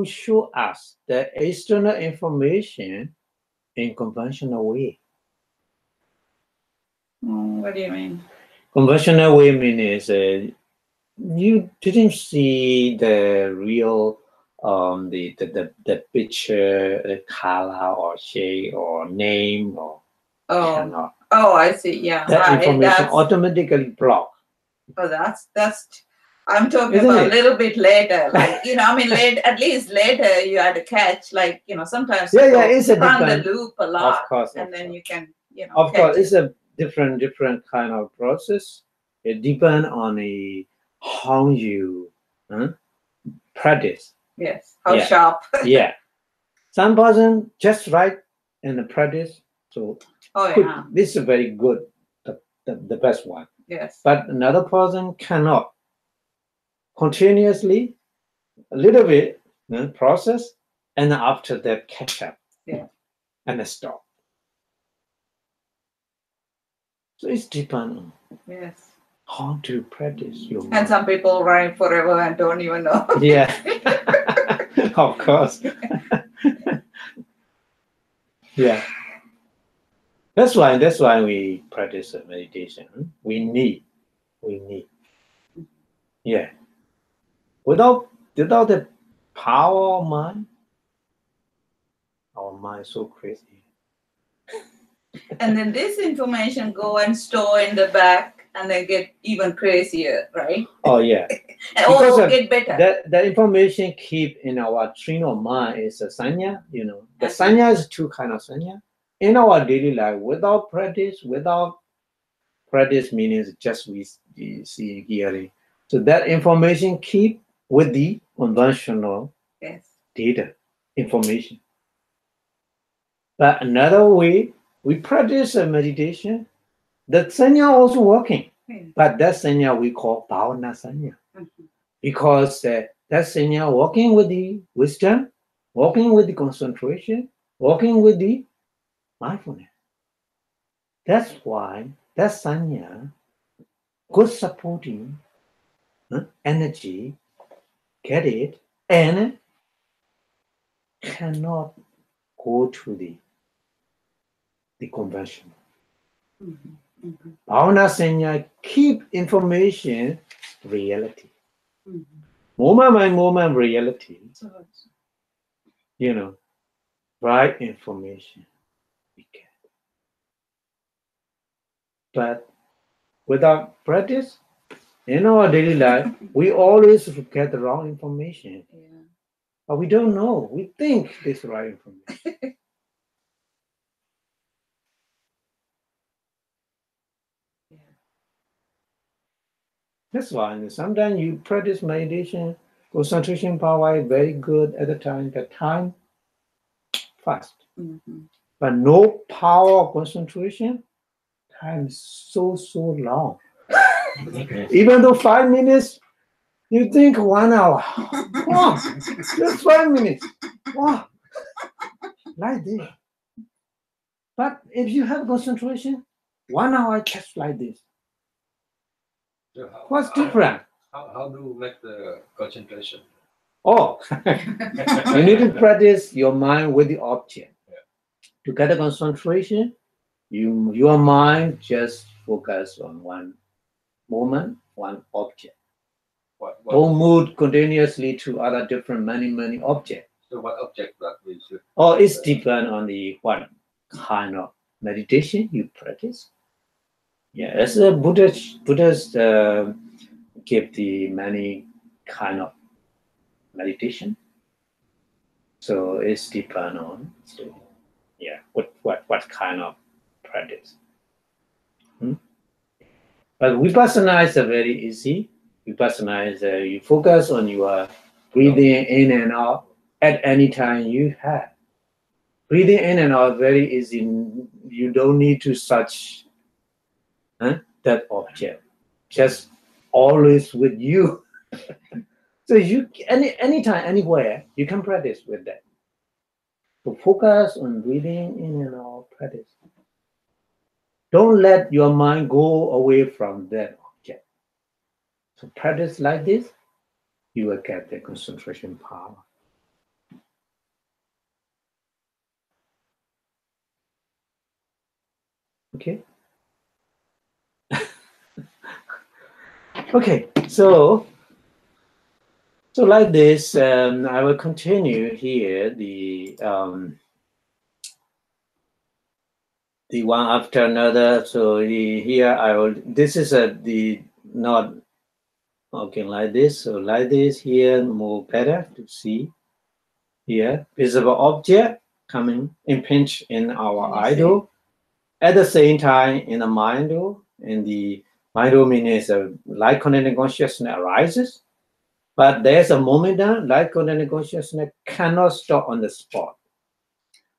show us the external information in conventional way. What do you mean? Conventional way means you didn't see the real the picture, the color or shape or name or cannot. Oh, I see. Yeah, that information automatically blocked. Oh, that's. I'm talking about a little bit later. Like at least later you had to catch. Like sometimes it's a run the loop a lot, of course, and then you can Of course, it's a different kind of process. It depends on how you practice. Yes, how sharp. Yeah, some person just right in the practice. So this is very good, the best one. Yes, but another person cannot continuously a little bit process, and after that catch up. Yeah, and then stop. So it's dependent. Yes. How to practice your mind. And some people run forever and don't even know. Yeah. Of course. Yeah. That's why we practice meditation. We need. Yeah. Without the power of mind, our mind is so crazy. And then this information go and store in the back and then get even crazier, right? Oh yeah. And get better. The information keep in our train of mind is a sanya, The sanya is 2 kinds of sanya. In our daily life, without practice means just we see hearing. So that information keep with the conventional data information. But another way we practice a meditation, that sanya also working. But that sanya we call bhavana sanya. Because that sanya working with the wisdom, working with the concentration, working with the mindfulness. That's why that sanya, good supporting energy, get it, and cannot go to the conventional. Bhavana sanya keep information reality. Moment by moment reality. Right information we get. But without practice, in our daily life, we always get the wrong information. Yeah. But we don't know. We think this is right information. That's why sometimes you practice meditation, concentration power is very good at the time. The time fast. but no power or concentration, time is so long. Even though 5 minutes, you think 1 hour. Wow, just 5 minutes. Wow, like this. But if you have concentration, 1 hour just like this. So What's different? How do you make the concentration? Oh, you need to practice your mind with the object. To get the concentration, your mind just focus on one moment, one object. What Don't move continuously to other different many objects. so what object that we should? Or it's depend on the what kind of meditation you practice. Yeah, as a Buddhist give the many kind of meditation. So it's depend on what kind of practice. But Vipassana is a very easy. Vipassana is you focus on your breathing in and out at any time you have. Breathing in and out very easy. You don't need to search that object. Just always with you. So you anytime, anywhere, you can practice with that. So focus on breathing in and out, practice. Don't let your mind go away from that object. So practice like this, you will get the concentration power. Okay. Okay, so like this, I will continue here the one after another. So here I will. This is the not okay like this. So like this here, more better to see. Here, visible object coming impinge in our idol. At the same time, in the mind, in the mind means light content consciousness arises. But there's a moment that light content consciousness cannot stop on the spot.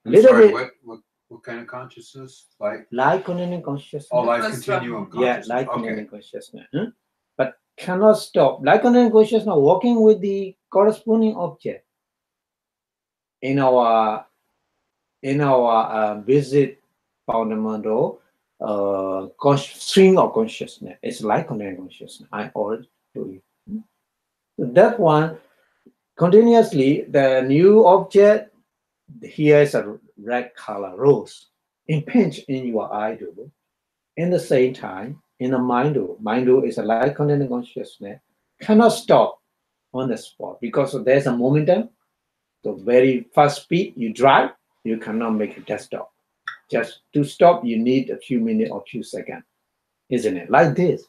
What kind of consciousness? Light content consciousness. Oh, life continuum consciousness. Yeah, light content consciousness. But cannot stop. Light content consciousness working with the corresponding object. In our visit fundamental stream of consciousness, it's light content consciousness. I already told you. So that one continuously the new object here is a red color rose impinge in your idol. In the same time, in the mind is a light content consciousness cannot stop on the spot because there's a momentum. So very fast speed you drive, you cannot make it just stop. Just to stop, you need a few minutes or few seconds, isn't it? Like this.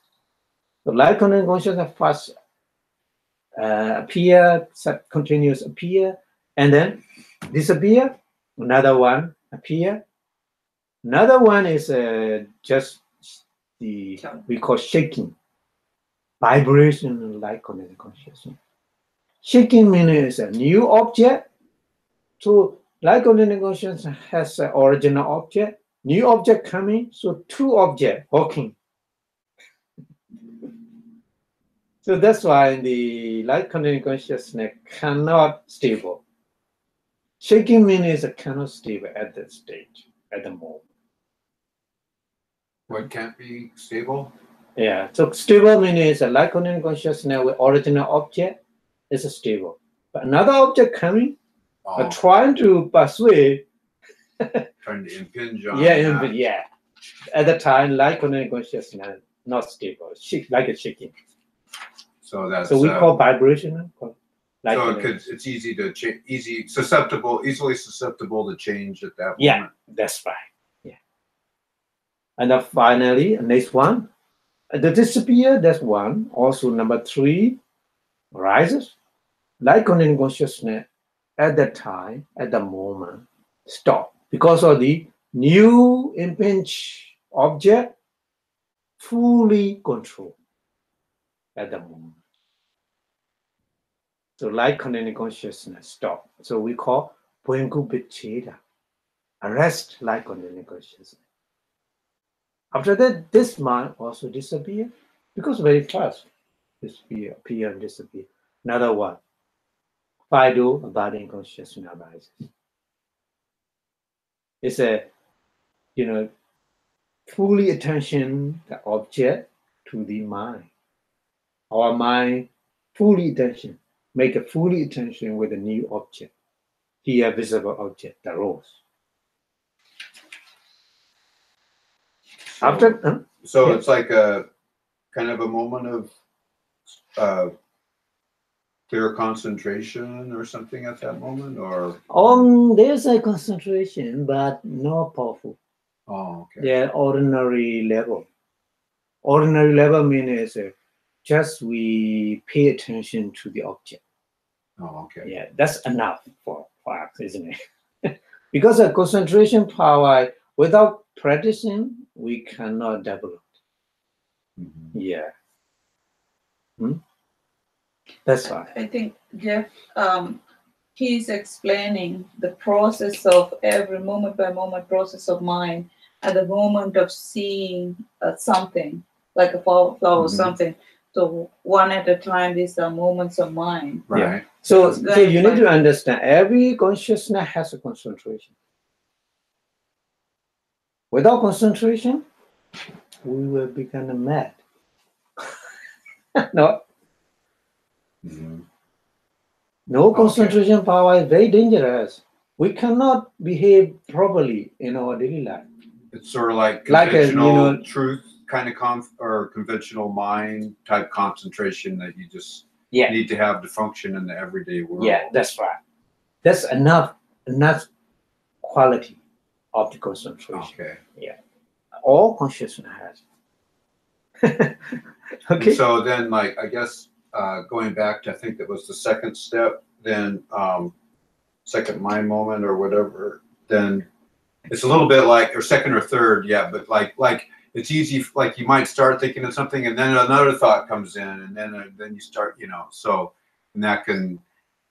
So light content consciousness first appear, continuous appear, and then disappear. Another one appear. Another one is just we call shaking, vibration light content consciousness. Shaking means a new object. So light content consciousness has an original object, new object coming. So two objects working. So that's why the light content consciousness cannot stable. Shaking means it cannot stable at that stage, at the moment. What can't be stable? Yeah, so stable means a light content consciousness with original object is stable. But another object coming, trying to persuade. Trying to impinge on. Yeah. At the time, light content consciousness not stable, like a shaking. So that's. So we call vibration. It's easy to easily susceptible to change at that moment. Yeah, that's right. Yeah. And then finally, next one, the disappear. That's one. Also, number 3, rises. Light content consciousness at that time, at the moment, stop because of the new impinge object fully control at the moment. So light content consciousness stop. So we call Bhengu Vicheda. arrest like continuing consciousness. After that, this mind also disappear because very fast disappear, appear and disappear. Another one, Fido abiding consciousness arises. It's a, fully attention the object to the mind. Our mind fully attention, make a fully attention with a new object. Here visible object, the rose. After So Yeah. it's like a kind of a moment of clear concentration or something at that moment, or there's a concentration, but not powerful. oh, okay. They're ordinary level. Ordinary level means just we pay attention to the object. Oh, okay. Yeah, that's enough for us, isn't it? Because a concentration power, without practicing, we cannot develop. Mhm. Yeah. That's why. I think Jeff, he's explaining the process of every moment by moment process of mind at the moment of seeing something like a flower or Mhm. something. So one at a time, these are moments of mind. Right. So, It's so going you need by- to understand every consciousness has a concentration. Without concentration, we will become mad. No, Mhm. no Okay. concentration power is very dangerous. We cannot behave properly in our daily life. It's sort of like Like a, conventional truth kind of or conventional mind type concentration that you just Yeah. need to have to function in the everyday world. Yeah, that's right. That's enough quality of the concentration. Okay. All consciousness has. And Okay. so then, like, I guess going back to, I think that was the second step, then second mind moment or whatever, then it's a little bit like, or second or third, yeah, but like it's easy, like you might start thinking of something and then another thought comes in and then you start, so, and that can,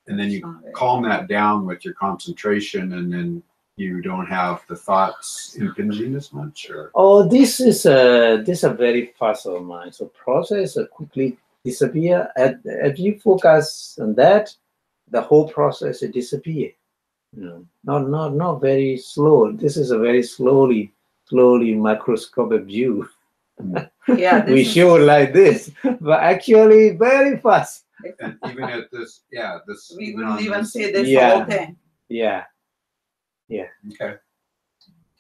and then you calm that down with your concentration and then you don't have the thoughts impinging as much, or Oh, this is a very fast of mind. So process quickly disappear. If you focus on that, the whole process disappear. Not very slow. This is a very slowly microscopic view. Yeah, We this show like this, but actually very fast. and even at this, this we even wouldn't on even this- see this Yeah. whole thing. Yeah. Okay.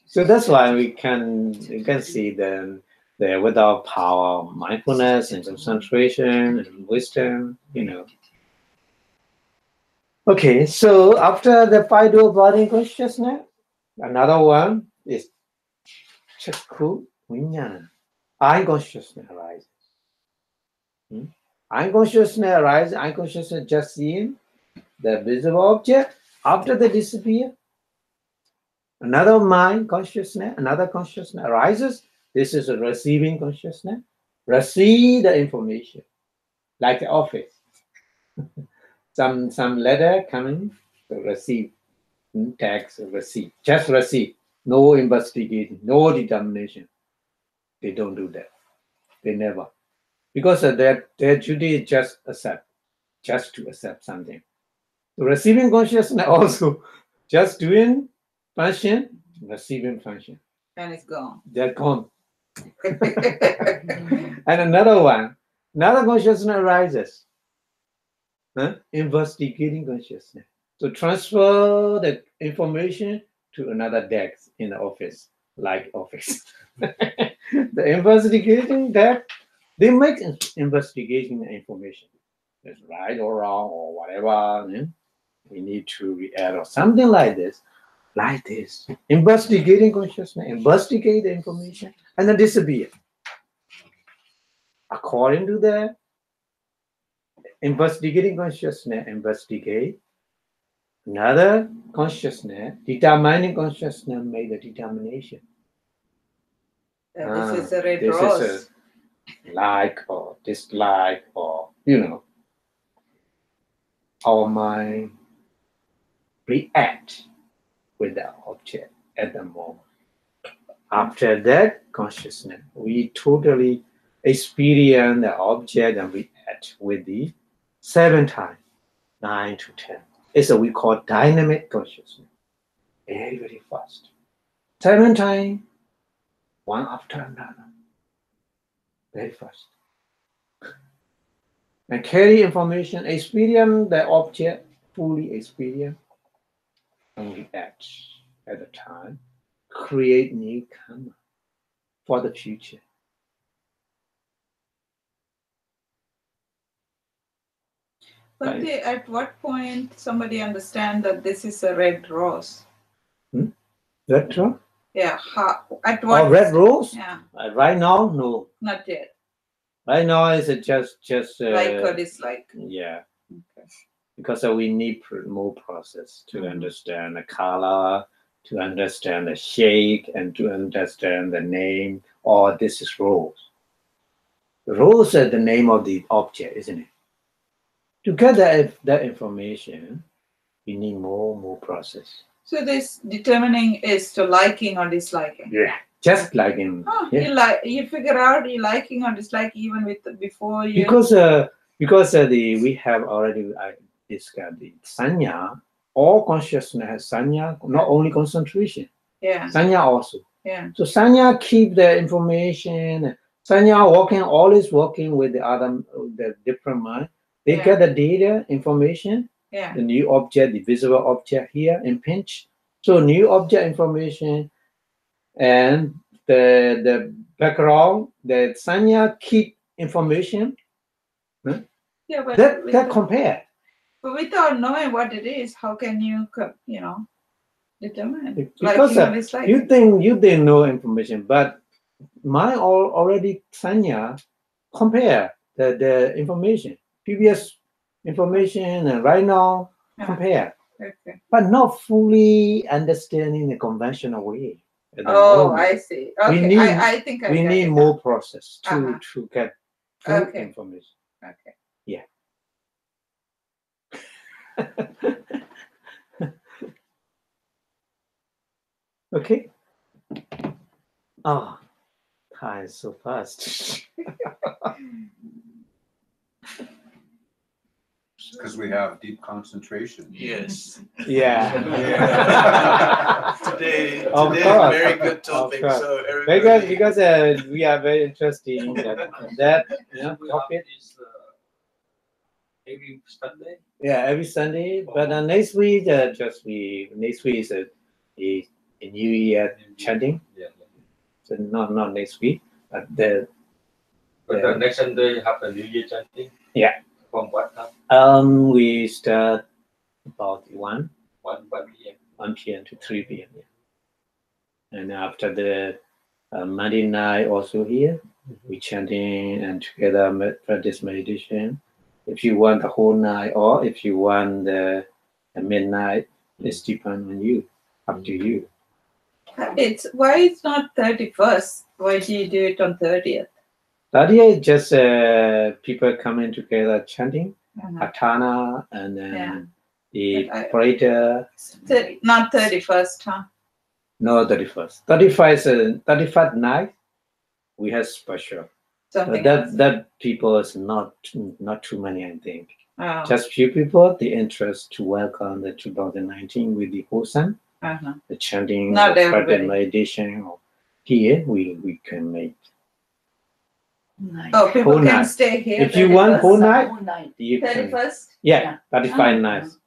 So that's why you can see the without power, mindfulness and concentration and wisdom, Okay, so after the five-door body consciousness, another one is Chakku Vinyana. Eye consciousness arises. Eye consciousness arises, eye consciousness just seeing the visible object. After they disappear, another mind consciousness, another consciousness arises. This is a receiving consciousness. Receive the information, like the office. Some letter coming to receive, text receive, just receive. No investigating, no determination. They don't do that. They never, because their duty is just to accept something. So receiving consciousness also just doing function, receiving function. And it's gone. They're gone. And another consciousness arises. Investigating consciousness. So transfer the information to another desk in the office, like office. The investigating desk, they make investigation information. It's right or wrong or whatever. We need to react or something like this. Like this. Investigating consciousness, investigate the information, and then disappear. According to the investigating consciousness, investigate. Another consciousness, determining consciousness, made a determination. This is a red This rose. is a like or dislike or, our mind react with the object at the moment. After that consciousness, we totally experience the object and react with the 7 times, 9 to 10. It's what we call dynamic consciousness. Very, very fast. 7 times, one after another. Very fast. And carry information, experience the object, fully experience, and react at the time. Create new karma for the future. But at what point somebody understand that this is a red rose? Red rose? Yeah. At what? Oh, red rose? Yeah. Right now, no. Not yet. Right now, it's just Like or dislike. yeah. Okay. Because we need more process to understand the color, to understand the shape, and to understand the name. Oh, this is rose. Rose is the name of the object, isn't it? To get that information, we need more process. So this determining is to liking or disliking. Yeah, just like in You figure out you liking or disliking even with before you. because we have already discussed the sanya. All consciousness has sanya, not only concentration. Yeah. Sanya also. Yeah. So sanya keep the information. Sanya always working with the different mind. They get the data, information, Yeah. the new object, the visible object here in pinch. So new object information and the background, the sanya keep information. Yeah, but That compare. But without knowing what it is, how can you determine? Because liking or disliking? you think you didn't know information, but mine already sanya compare the information. Previous information and right now compare, Okay. but not fully understanding the conventional way. at the Oh, moment. I see. Okay, I think I we get need it more process Uh-huh. to get full Okay. information. now. Okay. Okay. Oh, time is so fast. Because we have deep concentration. Yes. Yeah. Today Of is course. a very good topic. course. So everybody, because we are very interested in that topic. Is every Sunday. Yeah, every Sunday. But next week, next week is a New Year chanting. Yeah. So not next week, but But the next Sunday you have the New Year chanting. Yeah. From what time? we start about 1 1 p.m. to 3 p.m. Yeah. And after the Monday night also here, we chanting and together practice meditation. If you want the whole night or if you want the midnight, it's depend on you, up to you. Why it's not 31st? Why do you do it on 30th? That is just people coming together chanting, Uh-huh. Atana, and then Yeah. the But I- prayer. Not 31st, huh? No, 31st. 31st night, we have special. Something But else. that people is not too many, I think. Oh, Just few people, the interest to welcome the 2019 with the Hosan, uh-huh. the chanting, Not the prayer everybody. meditation. Or here we can make. Oh, people Whole can night. stay here. If you want 31st. whole night, Whole night. you can. 31st? Yeah, 35 nights.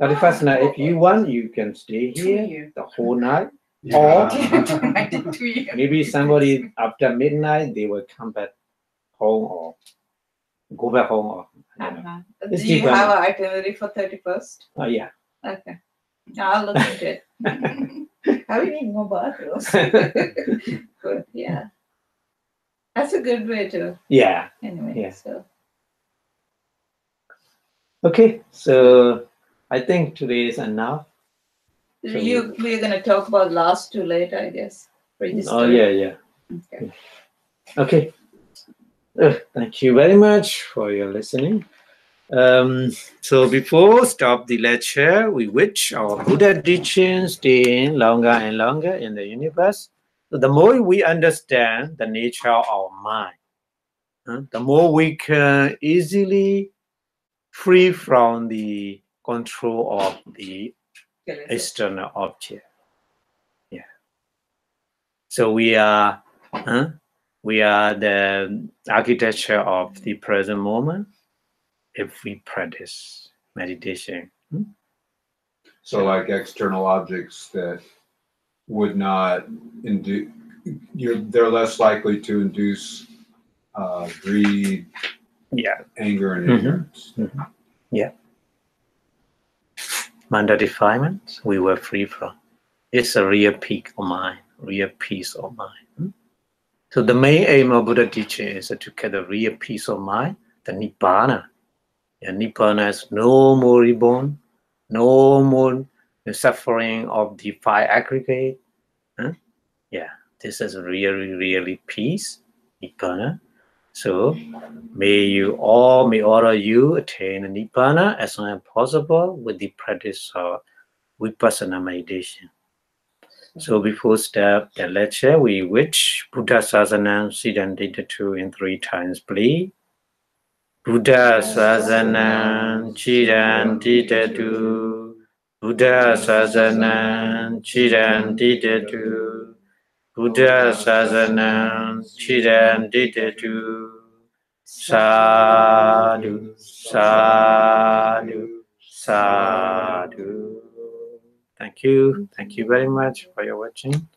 31st night. If you want, you can stay 2 here years. the whole night. Yeah. I did 2 years. Maybe somebody after midnight they will come back home or go back home or I don't know. Uh-huh. It's Do you different. have an itinerary for 31st? Oh yeah. Okay. I'll look into it. How we need more bathrooms? Good, yeah. That's a good way to, Yeah. anyway, Yeah. so. Okay. So I think today is enough. So We're gonna talk about last two later, I guess. Register. Oh yeah. Okay. Okay. Thank you very much for your listening. So before stop the lecture, we wish our Buddha teachings stay longer and longer in the universe. So the more we understand the nature of our mind, the more we can easily free from the control of the external object. Yeah. So we are the architecture of the present moment if we practice meditation. So like external objects that would not induce, they're less likely to induce greed, Yeah. anger, and Mhm. ignorance. Yeah. Mental defilement, we were free from. It's a real peak of mind, real peace of mind. So the main aim of Buddha teaching is to get the real peace of mind, the Nibbana. And Nibbana is no more reborn, no more suffering of the five aggregate. Yeah, this is really, really peace, Nibbana. So may all of you attain Nibbana as soon as possible with the practice of Vipassana meditation. So before start the lecture, we wish Buddha Sasana Siddhanta 2 in 3 times, please. Buddha Sasana Siddhanta 2. Buddha Sasana Siddhanta 2. Buddha Sasana Siddhanta 2. Sadhu, sadhu, sadhu. Thank you. Thank you very much for your watching.